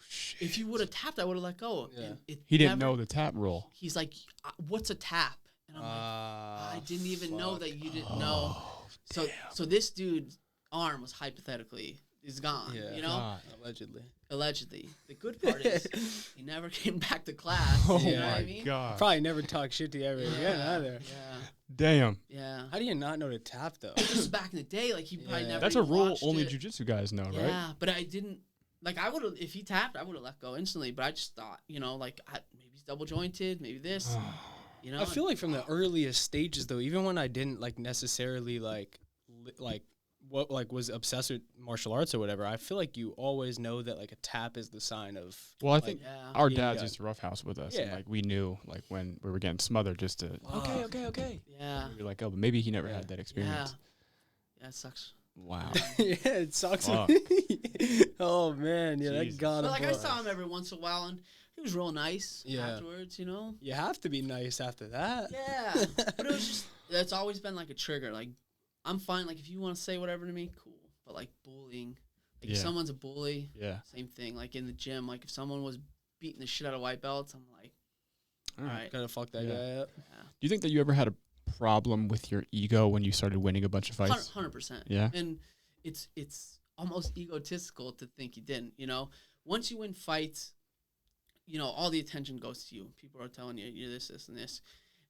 shit. If you would have tapped, I would have let go. Yeah. He didn't know the tap rule. He's like, what's a tap? And I'm like, I didn't even know that you didn't know. So this dude's arm was hypothetically is gone. You know, God. Allegedly. The good part is he never came back to class. Oh you know my what I mean? God. Probably never talk shit to you ever again either. Yeah. Damn. Yeah. How do you not know to tap though? This was back in the day. Like he probably never. That's a rule only it. jiu-jitsu guys know, right? Yeah, but I didn't. Like I would have, if he tapped, I would have let go instantly. But I just thought, you know, like maybe he's double jointed, maybe this. You know. I feel like from the earliest stages though, even when I didn't like necessarily like what like was obsessed with martial arts or whatever, I feel like you always know that like a tap is the sign of. Well, I think our yeah, dads used to roughhouse with us, and like we knew like when we were getting smothered, just to okay. Yeah. we were like, oh, but maybe he never had that experience. Yeah, it sucks. Wow. Yeah, it sucks. Oh man, yeah, Jesus. that got But him. like I saw him every once in a while, and he was real nice afterwards. You know. You have to be nice after that. Yeah, but it was just that's always been like a trigger. Like I'm fine. Like if you want to say whatever to me, cool. But like bullying, like if someone's a bully, same thing. Like in the gym, like if someone was beating the shit out of white belts, I'm like, all right, Gotta fuck that guy up. Yeah. Do you think that you ever had a problem with your ego when you started winning a bunch of fights? 100%. Yeah. And it's almost egotistical to think you didn't. You know, once you win fights, you know all the attention goes to you. People are telling you you're this, and this.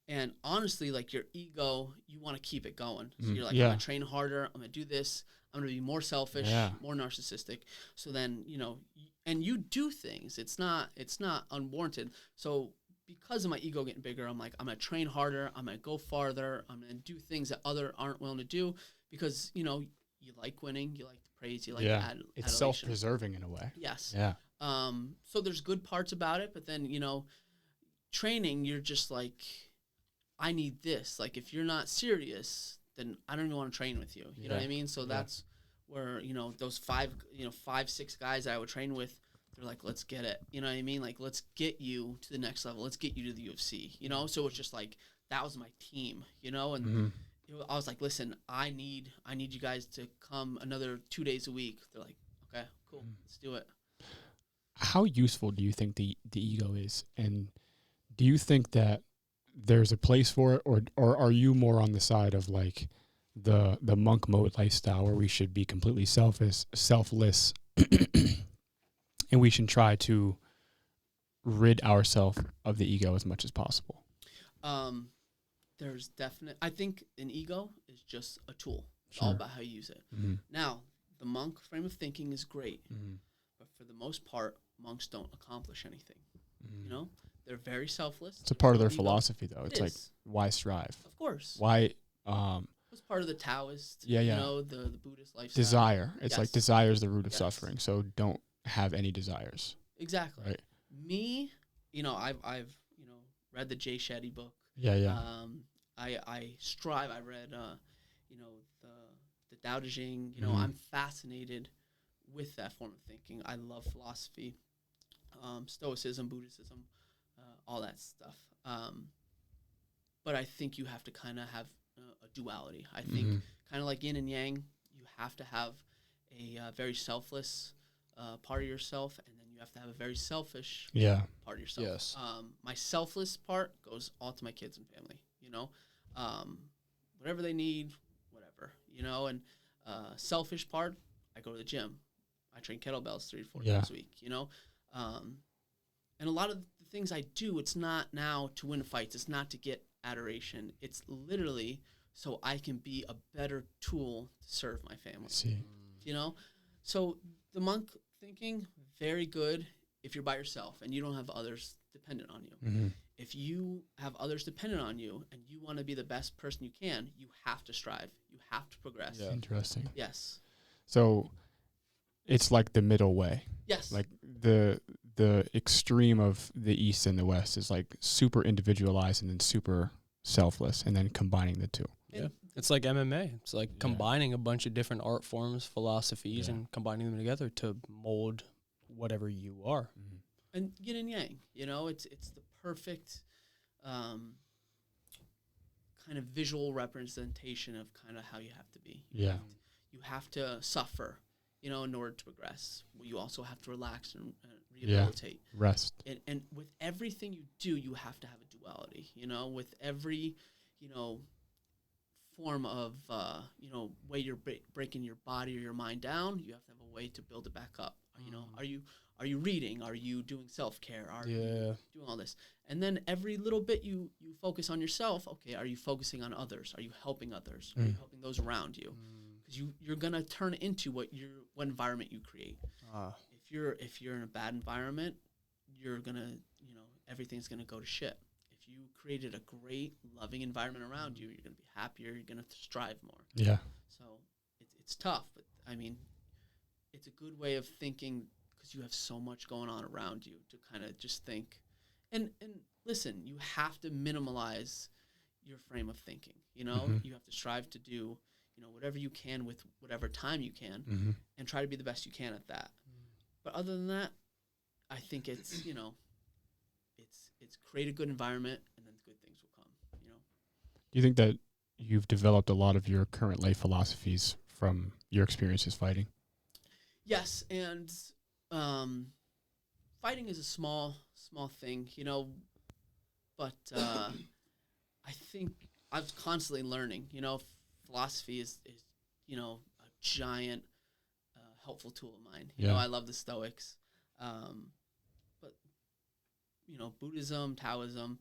And honestly, like your ego, you want to keep it going. So you're like, I'm gonna train harder. I'm gonna do this. I'm gonna be more selfish, more narcissistic. So then, you know, and you do things. It's not unwarranted. So because of my ego getting bigger, I'm like, I'm gonna train harder. I'm gonna go farther. I'm gonna do things that other aren't willing to do because you know you like winning, you like the praise, you like it's self-preserving in a way. Yes. Yeah. So there's good parts about it, but then you know, training, you're just like, I need this. Like if you're not serious, then I don't even want to train with you. You know what I mean? So that's where, you know, those 5, 6 guys I would train with, they're like, let's get it. You know what I mean? Like, let's get you to the next level. Let's get you to the UFC, you know? So it's just like, that was my team, you know? And I was like, listen, I need you guys to come another 2 days a week. They're like, okay, cool. Let's do it. How useful do you think the ego is? And do you think that there's a place for it, or are you more on the side of like the monk mode lifestyle where we should be completely selfless, and we should try to rid ourselves of the ego as much as possible? There's I think an ego is just a tool. It's all about how you use it. Now, the monk frame of thinking is great, but for the most part, monks don't accomplish anything. You know? They're very selfless. It's a part of their philosophy, though. It's like, why strive? Of course. Why? It's part of the Taoist, you know, the Buddhist lifestyle. Desire. It's like desire is the root of suffering. So don't have any desires. Exactly. Right. Me, you know, I've you know read the Jay Shetty book. Yeah. I strive. I read you know the Tao Te Ching. You know, I'm fascinated with that form of thinking. I love philosophy, Stoicism, Buddhism. All that stuff. But I think you have to kind of have a duality. I think kind of like yin and yang, you have to have a very selfless part of yourself, and then you have to have a very selfish part of yourself. Yes. My selfless part goes all to my kids and family, you know. Whatever they need, whatever, you know. And selfish part, I go to the gym. I train kettlebells 3 to 4 times a week, you know. And a lot of the things I do, it's not now to win fights. It's not to get adoration. It's literally so I can be a better tool to serve my family. You know? So the monk thinking, very good if you're by yourself and you don't have others dependent on you. If you have others dependent on you and you want to be the best person you can, you have to strive. You have to progress. Yeah. Interesting. Yes. So it's like the middle way. Yes. Like the extreme of the East and the West is like super individualized and then super selfless, and then combining the two. Yeah. It's like MMA. It's like combining a bunch of different art forms, philosophies, and combining them together to mold whatever you are. And yin and yang, you know, it's the perfect kind of visual representation of kind of how you have to be. Yeah. You have to suffer, you know, in order to progress. You also have to relax and rehabilitate. Rest. And with everything you do, you have to have a duality, you know, with every, you know, form of, you know, way you're breaking your body or your mind down, you have to have a way to build it back up. You know, are you reading? Are you doing self-care? Are you doing all this? And then every little bit you focus on yourself. Okay, are you focusing on others? Are you helping others? Are you helping those around you? Because you're gonna turn into what environment you create. If you're in a bad environment, you're gonna, you know, everything's gonna go to shit. If you created a great, loving environment around you, you're gonna be happier. You're gonna strive more. Yeah. So it's tough, but I mean, it's a good way of thinking because you have so much going on around you to kind of just think. And listen, you have to minimalize your frame of thinking. You know, you have to strive to do, whatever you can with whatever time you can, and try to be the best you can at that. But other than that, I think it's, it's create a good environment, and then good things will come, Do you think that you've developed a lot of your current life philosophies from your experiences fighting? Yes, and fighting is a small thing, but I think I was constantly learning. Philosophy is a giant helpful tool of mine. I love the Stoics, but Buddhism, Taoism,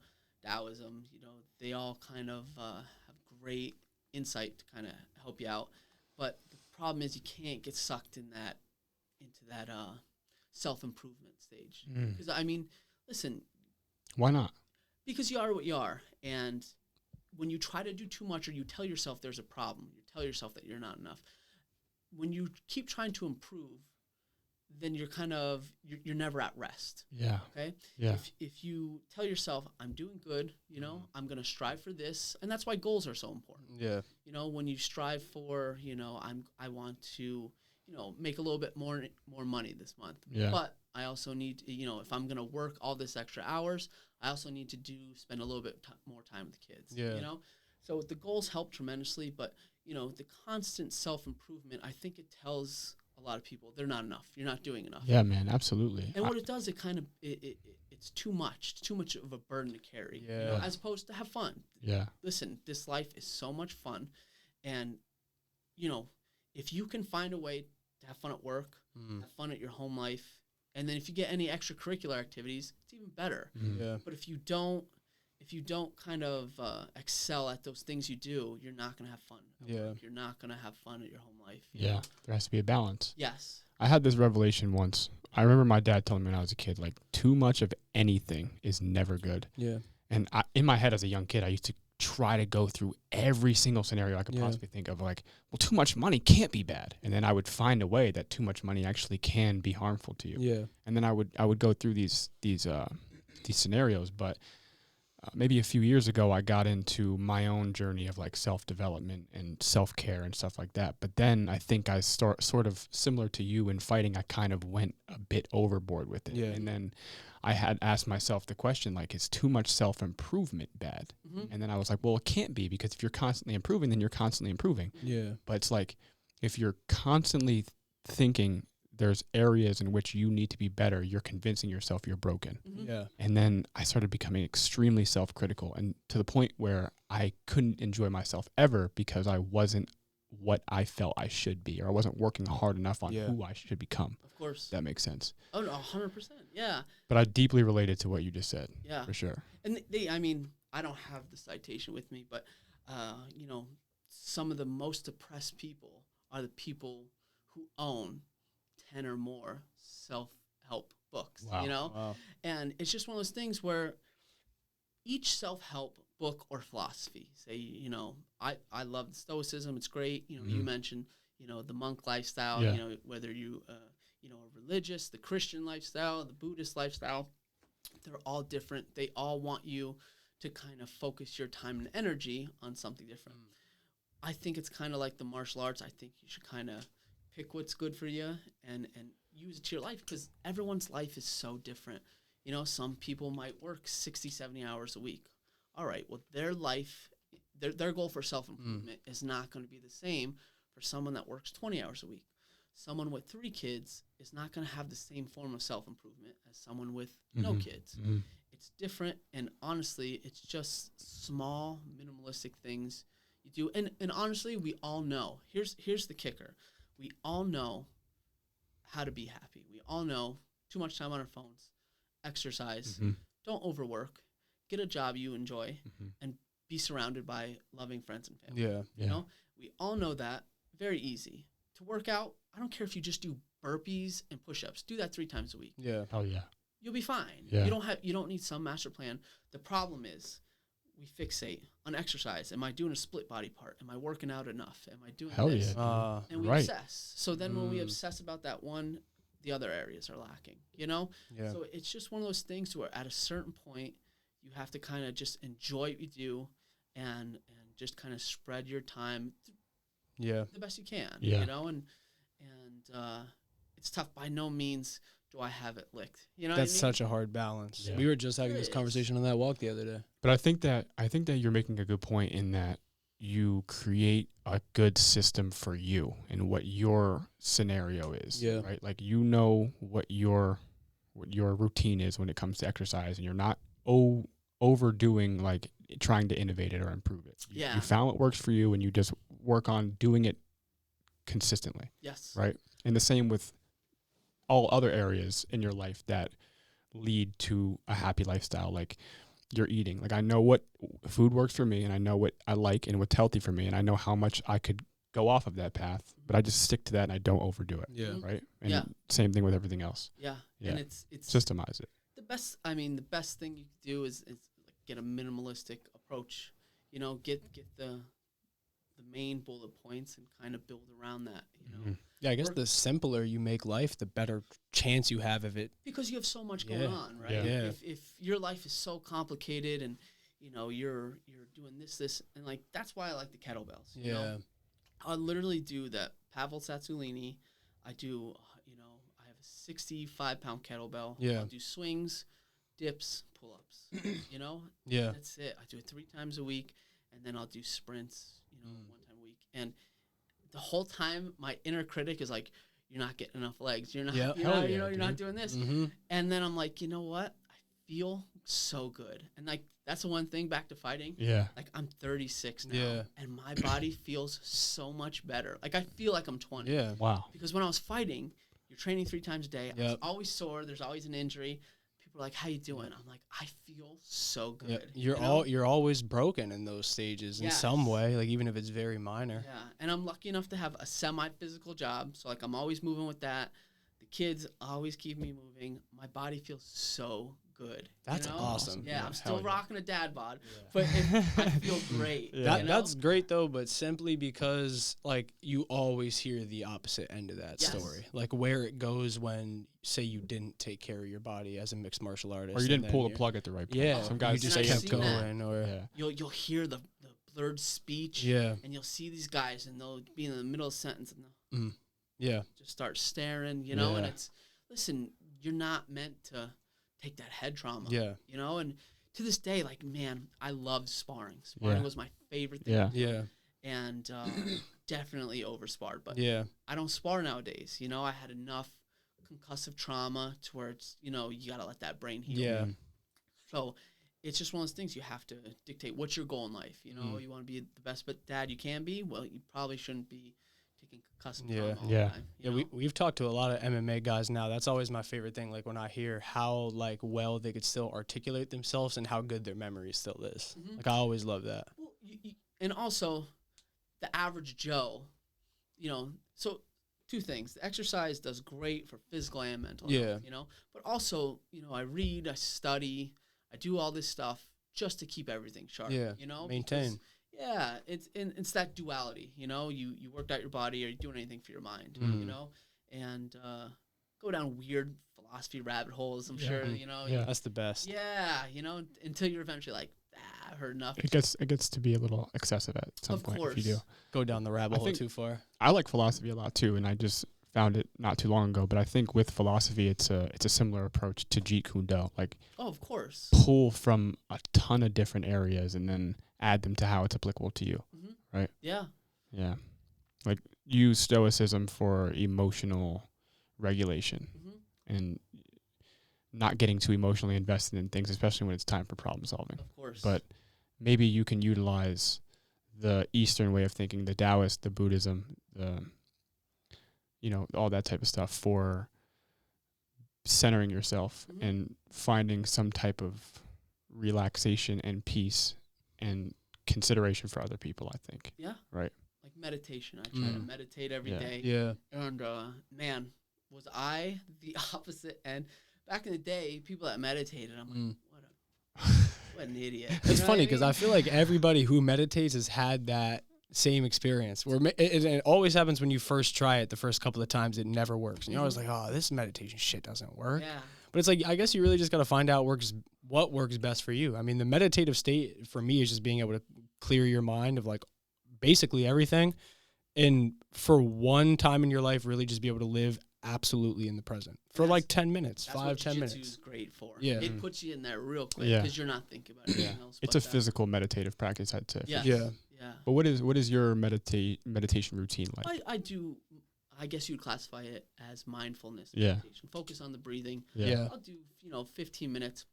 they all kind of have great insight to kind of help you out. But the problem is you can't get sucked into that self-improvement stage. Because listen. Why not? Because you are what you are, and when you try to do too much, or you tell yourself there's a problem, you tell yourself that you're not enough. When you keep trying to improve, then you're never at rest. Yeah. Okay. Yeah. If you tell yourself I'm doing good, I'm gonna strive for this, and that's why goals are so important. Yeah. When you strive for, I want to, make a little bit more money this month. Yeah. But I also need to, if I'm gonna work all this extra hours, I also need to spend a little bit more time with the kids. Yeah. So the goals help tremendously, but the constant self-improvement, I think it tells a lot of people they're not enough. You're not doing enough. Yeah, man, absolutely. And what it does, it kind of it's too much. It's too much of a burden to carry. Yeah. As opposed to have fun. Yeah. Listen, this life is so much fun, and if you can find a way to have fun at work, have fun at your home life, and then if you get any extracurricular activities, it's even better. Yeah. But if you don't kind of excel at those things you do, you're not going to have fun at work. You're not going to have fun at your home life. You know? There has to be a balance. Yes. I had this revelation once. I remember my dad telling me when I was a kid, like, too much of anything is never good. Yeah. And in my head as a young kid, I used to try to go through every single scenario I could possibly think of, like, well, too much money can't be bad. And then I would find a way that too much money actually can be harmful to you. Yeah. And then I would go through these scenarios, but maybe a few years ago, I got into my own journey of like self-development and self-care and stuff like that. But then I think I sort of similar to you in fighting, I kind of went a bit overboard with it. Yeah. And then I had asked myself the question, like, is too much self-improvement bad? And then I was like, well, it can't be, because if you're constantly improving, then you're constantly improving. Yeah. But it's like, if you're constantly thinking there's areas in which you need to be better, you're convincing yourself you're broken. Yeah. And then I started becoming extremely self-critical, and to the point where I couldn't enjoy myself ever because I wasn't what I felt I should be, or I wasn't working hard enough on who I should become. Of course. That makes sense. Oh, no, 100%. Yeah. But I deeply related to what you just said. Yeah. For sure. And I don't have the citation with me, but, some of the most depressed people are the people who own 10 or more self-help books, Wow. Wow. And it's just one of those things where each self-help book or philosophy, say, I love Stoicism, it's great. You mentioned, the monk lifestyle, whether you, are religious, the Christian lifestyle, the Buddhist lifestyle, they're all different. They all want you to kind of focus your time and energy on something different. I think it's kind of like the martial arts. I think you should kind of pick what's good for you and use it to your life, because everyone's life is so different. Some people might work 60, 70 hours a week. All right, well, their life, their goal for self-improvement is not going to be the same for someone that works 20 hours a week. Someone with 3 kids is not going to have the same form of self-improvement as someone with no kids. It's different, and honestly, it's just small, minimalistic things you do. And honestly, we all know. Here's the kicker. We all know how to be happy. We all know too much time on our phones, exercise, don't overwork, get a job you enjoy, and be surrounded by loving friends and family. Yeah. We all know that. Very easy. To work out, I don't care if you just do burpees and push-ups. Do that 3 times a week. Yeah. Oh, yeah. You'll be fine. Yeah. You don't need some master plan. The problem is we fixate on exercise. Am I doing a split body part? Am I working out enough? Am I doing this? Yeah. And we obsess. So then when we obsess about that one, the other areas are lacking, Yeah. So it's just one of those things where at a certain point you have to kind of just enjoy what you do and just kind of spread your time the best you can. Yeah. You know, and it's tough. By no means do I have it licked. You know, That's what I mean? such a hard balance. Yeah. We were just having There this is. conversation on that walk the other day. But I think that you're making a good point in that you create a good system for you and what your scenario is. Yeah. Right. Like, you know what your routine is when it comes to exercise, and you're not overdoing, like, trying to innovate it or improve it. You found what works for you, and you just work on doing it consistently. Yes. Right. And the same with all other areas in your life that lead to a happy lifestyle, like your eating. Like, I know what food works for me, and I know what I like and what's healthy for me, and I know how much I could go off of that path, but I just stick to that and I don't overdo it. Yeah. Right. And same thing with everything else. Yeah. Yeah. And it's Systemize it. the best. I mean, the best thing you can do is like get a minimalistic approach. You know, get the main bullet points and kind of build around that. You know, Yeah, I guess the simpler you make life, the better chance you have of it. because you have so much going on, right? Yeah. Yeah. If your life is so complicated and you know you're doing this and like that's why I like the kettlebells. You know? I literally do that Pavel Tsatsouline. I do, you know, I have a 65-pound kettlebell. Yeah. I'll do swings, dips, pull-ups. You know, Yeah. that's it. I do it 3 times a week, and then I'll do sprints. You know, 1 time a week. And the whole time, my inner critic is like, "You're not getting enough legs. You're not. Yep. You Hell know, yeah, you're not dude. doing this." Mm-hmm. And then I'm like, you know what? I feel so good. And like that's the one thing back to fighting. Yeah. Like I'm 36 now, Yeah. and my body feels so much better. Like I feel like I'm 20. Yeah. Wow. Because when I was fighting, you're training 3 times a day. I was Yep. always sore. There's always an injury. People are like, "How you doing?" I'm like, "I feel so good." Yeah. you know? You're always broken in those stages in some Yes. way, like even if it's very minor. Yeah, and I'm lucky enough to have a semi-physical job, so like I'm always moving with that. The kids always keep me moving. My body feels so good. That's you know? awesome. Yeah, Yeah, I'm still hell yeah. rocking a dad bod, but I feel great. Yeah. you know? That's great though, but simply because like you always hear the opposite end of that Yes. story, like where it goes when say you didn't take care of your body as a mixed martial artist, Or you and didn't then pull the you're- plug at the right point. Yeah, Some you guys just say I've kept seen that. going, or Yeah. You'll hear the blurred speech, yeah, and you'll see these guys, and they'll be in the middle of a sentence, and they'll yeah, just start staring, you know. And Yeah. it's listen, you're not meant to take that head trauma, yeah, you know. And to this day, like man, I loved sparring. Sparring Yeah. was my favorite thing. Yeah. yeah, And definitely oversparred, but yeah, I don't spar nowadays. You know, I had enough concussive trauma to where it's, you know, you got to let that brain heal. yeah, So it's just one of those things you have to dictate what's your goal in life. You know, you want to be the best but dad you can be. Well, you probably shouldn't be taking concussive trauma all Yeah. the time. yeah. you know? We've talked to a lot of MMA guys now. That's always my favorite thing. Like when I hear how like well they could still articulate themselves and how good their memory still is. Mhm. Like I always love that. Well, and also the average Joe, you know, so 2 things. The exercise does great for physical and mental Yeah. health, you know, but also, you know, I read, I study, I do all this stuff just to keep everything sharp, Yeah, you know, maintain. because, yeah, it's that duality, you know, you worked out your body, are you doing anything for your mind, Mhm. you know, and go down weird philosophy rabbit holes, I'm Yeah. sure, you know. Yeah. That's the best. Yeah, you know, until you're eventually like, I've heard enough. It gets to be a little excessive at some Of point course. if you do. Go down the rabbit I hole think- too far. I like philosophy a lot too, and I just found it not too long ago. But I think with philosophy, it's a similar approach to Jeet Kune Do. Like Oh, of course. pull from a ton of different areas and then add them to how it's applicable to you. Mhm. Right. Yeah. Yeah. Like use stoicism for emotional regulation Mhm. and not getting too emotionally invested in things, especially when it's time for problem solving. Of course. But maybe you can utilize the Eastern way of thinking, the Taoist, the Buddhism, the, you know, all that type of stuff for centering yourself Mhm. and finding some type of relaxation and peace and consideration for other people, I think. Yeah. Right. Like meditation. I try to Mm. meditate every Yeah. day. Yeah. And man, was I the opposite end. Back in the day, people that meditated, I'm like, what an idiot. You It's know funny what I because mean? I feel like everybody who meditates has had that same experience where it always happens when you first try it. The first couple of times it never works. And you're always like, oh, this meditation shit doesn't work. Yeah. But it's like, I guess you really just got to find out what works best for you. I mean, the meditative state for me is just being able to clear your mind of like basically everything and for one time in your life, really just be able to live absolutely in the present for like 10 minutes, 5-10 minutes. Jiu-Jitsu is great for. Yeah. It puts you in there real quick Yeah. because you're not thinking about anything else. It's but a physical meditative practice, I'd say. Yes. Yeah. Yeah. But what is your meditation routine like? I do, I guess you'd classify it as mindfulness Yeah. meditation. Focus on the breathing. Yeah. I'll do, 15 minutes.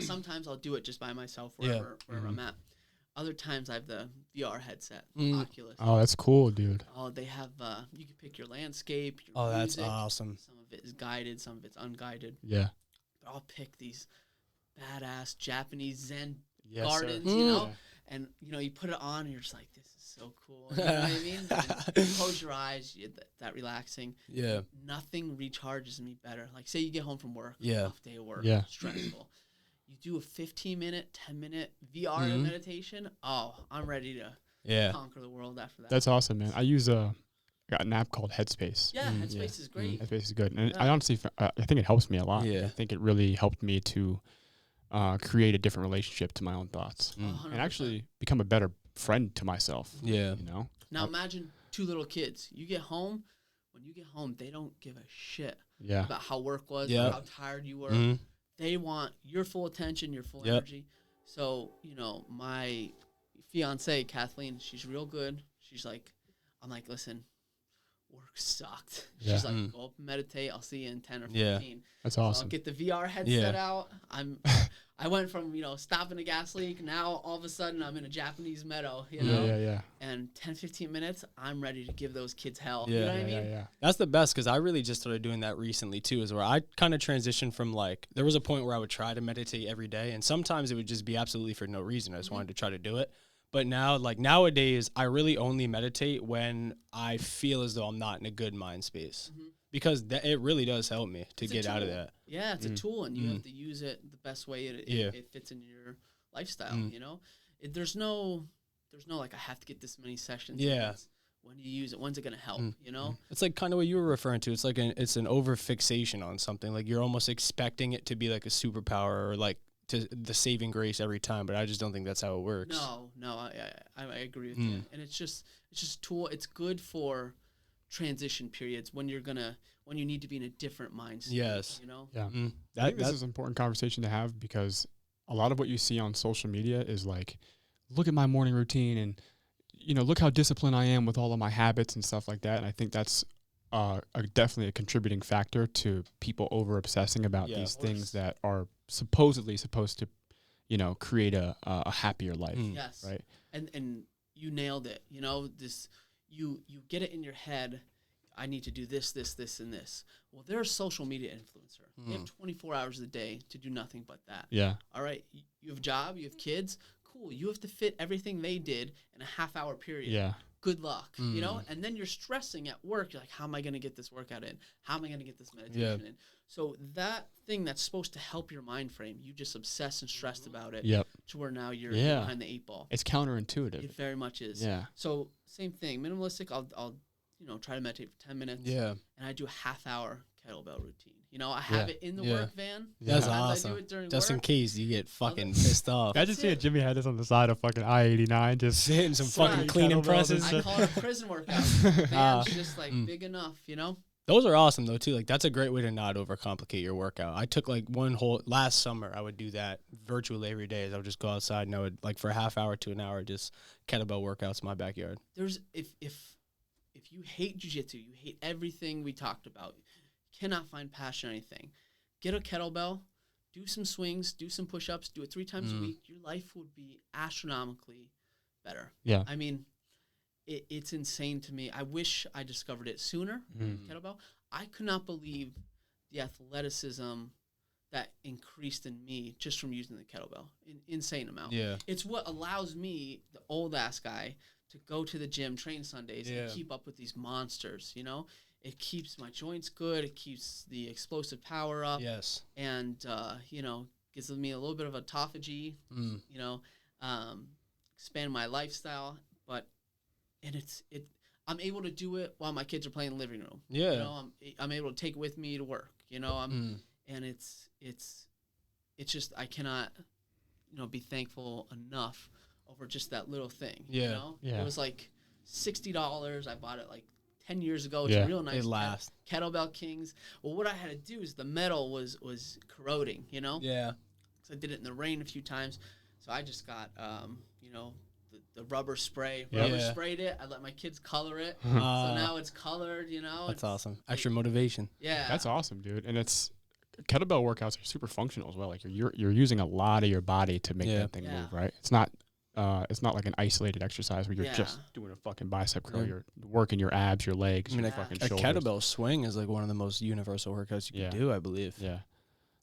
Sometimes I'll do it just by myself wherever I'm at. Other times I have the VR headset, Oculus. Oh, that's cool, dude. Oh, they have, you can pick your landscape, your Oh, that's music. awesome. Some of it is guided, some of it's unguided. Yeah. But I'll pick these badass Japanese Zen Yes, gardens, sir. you know? Yeah. And, you put it on and you're just like, this is so cool. You know what I mean? And you close your eyes, that relaxing. Yeah. Nothing recharges me better. Like, say you get home from work, Yeah. tough day of work, Yeah. stressful. You do a 15-minute, 10-minute VR meditation. Oh, I'm ready to conquer the world after that. That's awesome, man. I use I got an app called Headspace. Yeah, Headspace is great. Headspace is good. And I honestly, I think it helps me a lot. Yeah. I think it really helped me to create a different relationship to my own thoughts 100%. and actually become a better friend to myself. Yeah. You know? Now imagine 2 little kids. You get home. When you get home, they don't give a shit Yeah. about how work was, Yeah. or how tired you were. They want your full attention, your full energy. So, my fiance, Kathleen, she's real good. She's like, I'm like, listen, work sucked. Yeah. She's like, go up and meditate. I'll see you in 10 or 15. Yeah. That's So awesome. I'll get the VR headset out. I went from, stopping a gas leak. Now, all of a sudden, I'm in a Japanese meadow, Yeah. And 10, 15 minutes, I'm ready to give those kids hell. Yeah. You know what I mean? Yeah. That's the best because I really just started doing that recently too, is where I kind of transitioned from there was a point where I would try to meditate every day, and sometimes it would just be absolutely for no reason. I just wanted to try to do it. But now, nowadays, I really only meditate when I feel as though I'm not in a good mind space because it really does help me to get out of that. Yeah, it's a tool, and you have to use it the best way it fits in your lifestyle. There's no like I have to get this many sessions. Yeah. When you use it, when's it gonna help? It's like kind of what you were referring to. It's like it's an over fixation on something. Like you're almost expecting it to be like a superpower or like to the saving grace every time. But I just don't think that's how it works. No, I agree with you. And it's just a tool. It's good for transition periods when you need to be in a different mindset. Yes. Yeah. I think this is an important conversation to have because a lot of what you see on social media is like, look at my morning routine and, look how disciplined I am with all of my habits and stuff like that. And I think that's definitely a contributing factor to people over obsessing about these things that are supposedly supposed to, create a happier life. Yes. Right. And you nailed it. You get it in your head. I need to do this, and this. Well, they're a social media influencer. They have 24 hours a day to do nothing but that. Yeah. All right. You have a job. You have kids. Cool. You have to fit everything they did in a half-hour period. Yeah. Good luck. And then you're stressing at work. You're like, how am I going to get this workout in? How am I going to get this meditation in? So that thing that's supposed to help your mind frame, you just obsess and stressed about it. Yep. To where now you're behind the 8 ball. It's counterintuitive. It very much is. Yeah. So same thing. Minimalistic. I'll try to meditate for 10 minutes. Yeah. And I do a half-hour kettlebell routine. I have it in the work van. That's Sometimes awesome. I do it during Just work. in case you get fucking pissed off. I just see a Jimy Hettes on the side of fucking I-89 just hitting some Swag. fucking cleaning Kettlebells presses. and I call it a prison workout. The van's just big enough, Those are awesome though too. Like that's a great way to not overcomplicate your workout. I took last summer I would do that virtually every day. I would just go outside and I would for a half hour to an hour just kettlebell workouts in my backyard. There's if you hate jiu-jitsu, you hate everything we talked about, you cannot find passion in anything. Get a kettlebell, do some swings, do some push-ups, do it 3 times a week. Your life would be astronomically better. Yeah. I mean, it's insane to me. I wish I discovered it sooner, kettlebell. I could not believe the athleticism that increased in me just from using the kettlebell. An insane amount. Yeah. It's what allows me, the old-ass guy, to go to the gym, train Sundays, and keep up with these monsters, It keeps my joints good. It keeps the explosive power up. Yes. And, gives me a little bit of autophagy, expand my lifestyle. I'm able to do it while my kids are playing in the living room. Yeah. I'm able to take it with me to work, and it's just, I cannot, be thankful enough over just that little thing. Yeah. It was like $60. I bought it like 10 years ago. It's Yeah. a real nice It lasts. kettlebell Kings. Well, what I had to do is the metal was corroding, you know? Yeah. So I did it in the rain a few times. So I just got, you know, the rubber spray. Yep. Rubber sprayed it. I let my kids color it. So Uh, now it's colored, you know? that's It's- awesome. Extra motivation. Yeah. That's awesome, dude. And it's kettlebell workouts are super functional as well. Like you're using a lot of your body to make that thing move, right? It's not like an isolated exercise where you're just doing a fucking bicep curl. You're working your abs, your legs, your fucking A shoulders. kettlebell swing is like one of the most universal workouts you can do, I believe. Yeah.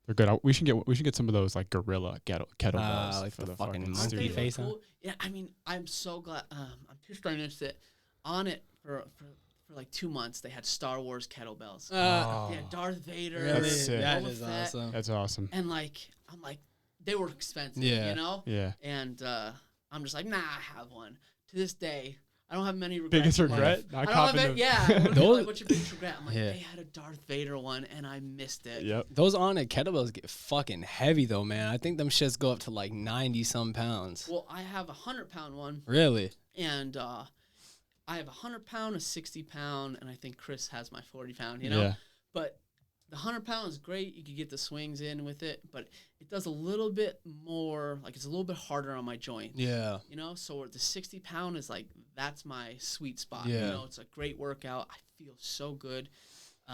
They're good. We should get some of those like gorilla kettlebells like for the the fucking fucking monkey studio. face. Cool? Yeah, I mean, I'm so glad. I'm pissed I missed it. On it for like 2 months, they had Star Wars kettlebells. They had Darth Vader. Really? That's sick. That Boba is Fett. awesome. That's awesome. And like, I'm like, they were expensive, Yeah. you know? Yeah. And I'm just like, nah, I have one. To this day, I don't have many regrets. Biggest in life. regret? Not I don't copping have it. the- Yeah. Those, Those- like, what's your biggest regret? I'm like, Yeah. they had a Darth Vader one, and I missed it. Yep. Those on-it kettlebells get fucking heavy though, man. I think them shits go up to like 90-some pounds. Well, I have a 100-pound one, Really? and I have a 100-pound, a 60-pound, and I think Chris has my 40-pound. You know, Yeah. but the 100-pound is great. You can get the swings in with it, but it does a little bit more. Like it's a little bit harder on my joints. Yeah. You know, so the 60-pound is like that's my sweet spot. Yeah. You know, it's a great workout. I feel so good. The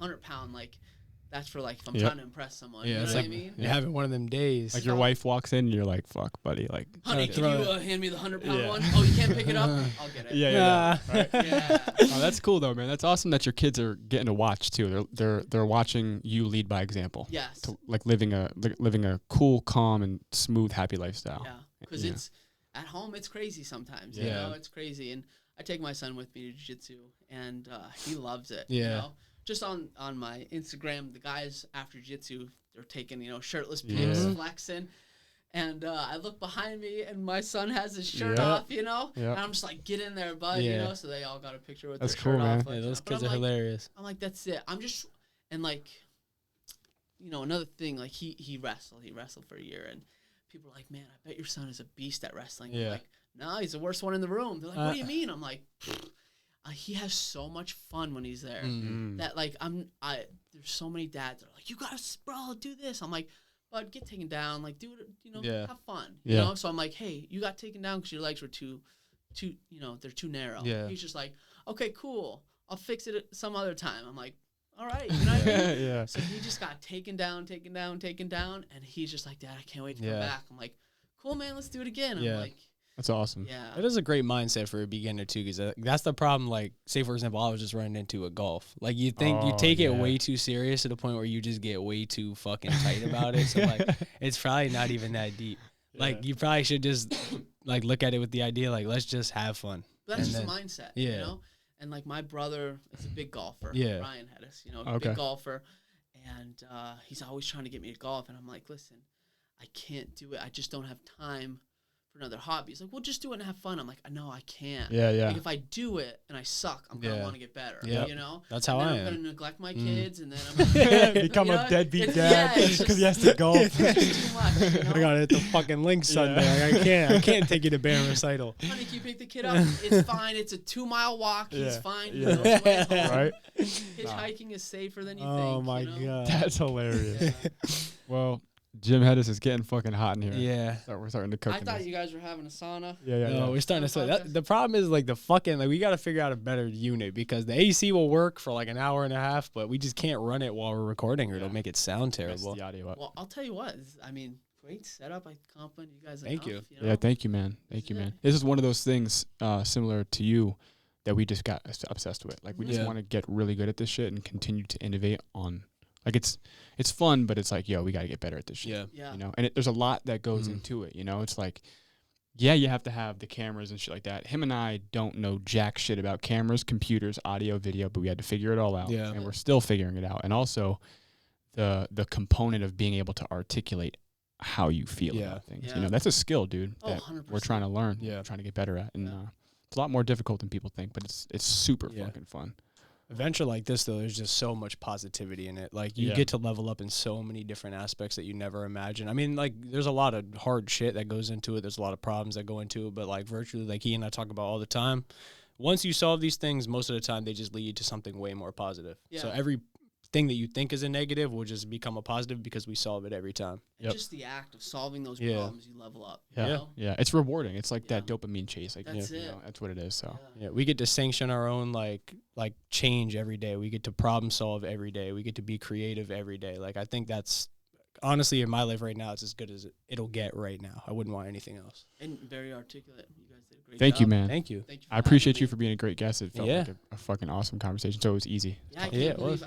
100-pound, like that's for like if I'm trying to impress someone. Yeah, you know it's what like I mean? you're having one of them days. Like your wife walks in and you're like, fuck, buddy. Like, Honey, can throw you it. hand me the 100-pound Yeah. one? Oh, you can't pick it up? I'll get it. yeah. Right. Yeah. Oh, that's cool though, man. That's awesome that your kids are getting to watch too. They're watching you lead by example. Yes. To, like living a cool, calm, and smooth, happy lifestyle. Yeah. Because it's at home, it's crazy sometimes. You Yeah. know, it's crazy. And I take my son with me to jiu-jitsu, and he loves it. Yeah. You know? Just on my Instagram, the guys after jiu-jitsu, they're taking, you know, shirtless pics, Yeah. flexing. And I look behind me, and my son has his shirt Yeah. off, you know? Yeah. And I'm just like, get in there, bud, you Yeah. know? So they all got a picture with That's their cool, shirt man. off. Yeah, like, those but kids I'm are like, hilarious. I'm like, that's it. I'm just, and like, you know, another thing, like he wrestled for a year, and people are like, man, I bet your son is a beast at wrestling. I'm Yeah. like, no, he's the worst one in the room. They're like, what do you mean? I'm like, he has so much fun when he's there that like there's so many dads that are like, you gotta, bro, do this. I'm like, bud, get taken down, like do it, you know, have fun, you know. So I'm like, hey, you got taken down because your legs were too, you know, they're too narrow. Yeah. He's just like, okay, cool, I'll fix it some other time. I'm like, all right, you know what I mean? Yeah. So he just got taken down, and he's just like, Dad, I can't wait to come back. I'm like, cool, man, let's do it again. Yeah. I'm like, That's awesome. yeah. It is a great mindset for a beginner too, because that's the problem. Like, say for example, I was just running into a golf. Like, you think you take it way too serious to the point where you just get way too fucking tight about it. So like, it's probably not even that deep. Like, you probably should just like look at it with the idea like, let's just have fun. But that's And just then- a mindset, yeah. you know? And like my brother is a big golfer, Yeah. Ryan Hettes, you know, Okay. big golfer. And he's always trying to get me to golf. And I'm like, listen, I can't do it. I just don't have time for another hobby. He's like, well, just do it and have fun. I'm like, no, I can't. Yeah. Like, if I do it and I suck, I'm going to want to get better, you know? That's how and then I I'm am. going to neglect my kids, and then I'm going to Become a deadbeat dad it's because he just- has to golf. it's just too much, you know? I gotta hit the fucking link Sunday. Like, I can't take you to band recital. Honey, can you pick the kid up? It's fine. It's a 2-mile walk. He's Yeah. fine. Yeah. He knows his way home. Right? Hitchhiking is safer than you think. Oh my you know? god. That's hilarious. Yeah. Well, Jim Hettes is getting fucking hot in here. Yeah. We're starting to cook. I in thought this. you guys were having a sauna. No, we're starting to On sweat. podcast? The problem is like the fucking like we got to figure out a better unit because the AC will work for like an hour and a half, but we just can't run it while we're recording or it'll make it sound Mess terrible. the audio up. Well, I'll tell you what. I mean, great setup. I compliment you guys. Thank enough, you. know? Yeah, thank you, man. Thank you, man. This is one of those things similar to you that we just got obsessed with. Like, we just Yeah. want to get really good at this shit and continue to innovate on. Like, it's fun, but it's like, yo, we got to get better at this shit. Yeah. Yeah. You know, and there's a lot that goes into it. You know, it's like, yeah, you have to have the cameras and shit like that. Him and I don't know jack shit about cameras, computers, audio, video, but we had to figure it all out. Yeah. And we're still figuring it out. And also the component of being able to articulate how you feel Yeah. about things. Yeah. You know, that's a skill, dude, Oh, that 100%. we're trying to learn. Yeah. Trying to get better at. And Yeah. it's a lot more difficult than people think, but it's super Yeah. fucking fun. Adventure like this, though, there's just so much positivity in it. Like, you get to level up in so many different aspects that you never imagine. I mean, like, there's a lot of hard shit that goes into it. There's a lot of problems that go into it. But, like, virtually, like he and I talk about all the time, once you solve these things, most of the time, they just lead to something way more positive. Yeah. So every thing that you think is a negative will just become a positive because we solve it every time. And just the act of solving those problems, you level up. Yeah. You know? Yeah. It's rewarding. It's like that dopamine chase. Like, that's it. You know, that's what it is. So we get to sanction our own like change every day. We get to problem solve every day. We get to be creative every day. Like, I think that's honestly in my life right now, it's as good as it'll get right now. I wouldn't want anything else. And very articulate. You guys did a great job. Thank you, man. Thank you. I appreciate you for being a great guest. It felt like a fucking awesome conversation. So it was easy. Yeah, I can't believe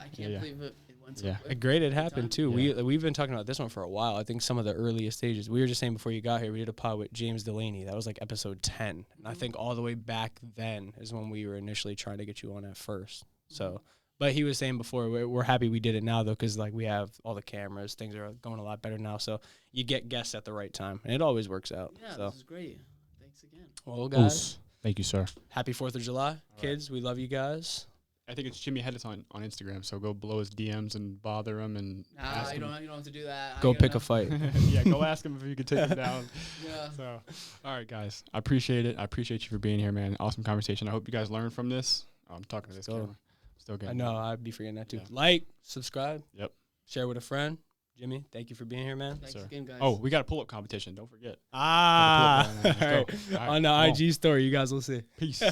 it went so quick. Great it happened too. We've been talking about this one for a while. I think some of the earliest stages. We were just saying before you got here, we did a pod with James Delaney. That was like episode 10. And I think all the way back then is when we were initially trying to get you on at first. So, but he was saying before, we're happy we did it now though, because like we have all the cameras, things are going a lot better now. So you get guests at the right time, and it always works out. Yeah, so. This is great. Thanks again. Well, guys, thank you, sir. Happy 4th of July, kids. We love you guys. I think it's Jimy Hettes on Instagram, so go below his DMs and bother him and ask him. You don't have to do that. Go pick a fight. Yeah, go ask him if you could take him down. Yeah. So, all right, guys. I appreciate it. I appreciate you for being here, man. Awesome conversation. I hope you guys learned from this. Oh, I'm talking to this camera. Still good. I know. I'd be forgetting that too. Yeah. Like, subscribe. Yep. Share with a friend. Jimmy, thank you for being here, man. Thanks again, guys. Oh, we got a pull-up competition. Don't forget. On the All right, IG story. You guys will see. Peace.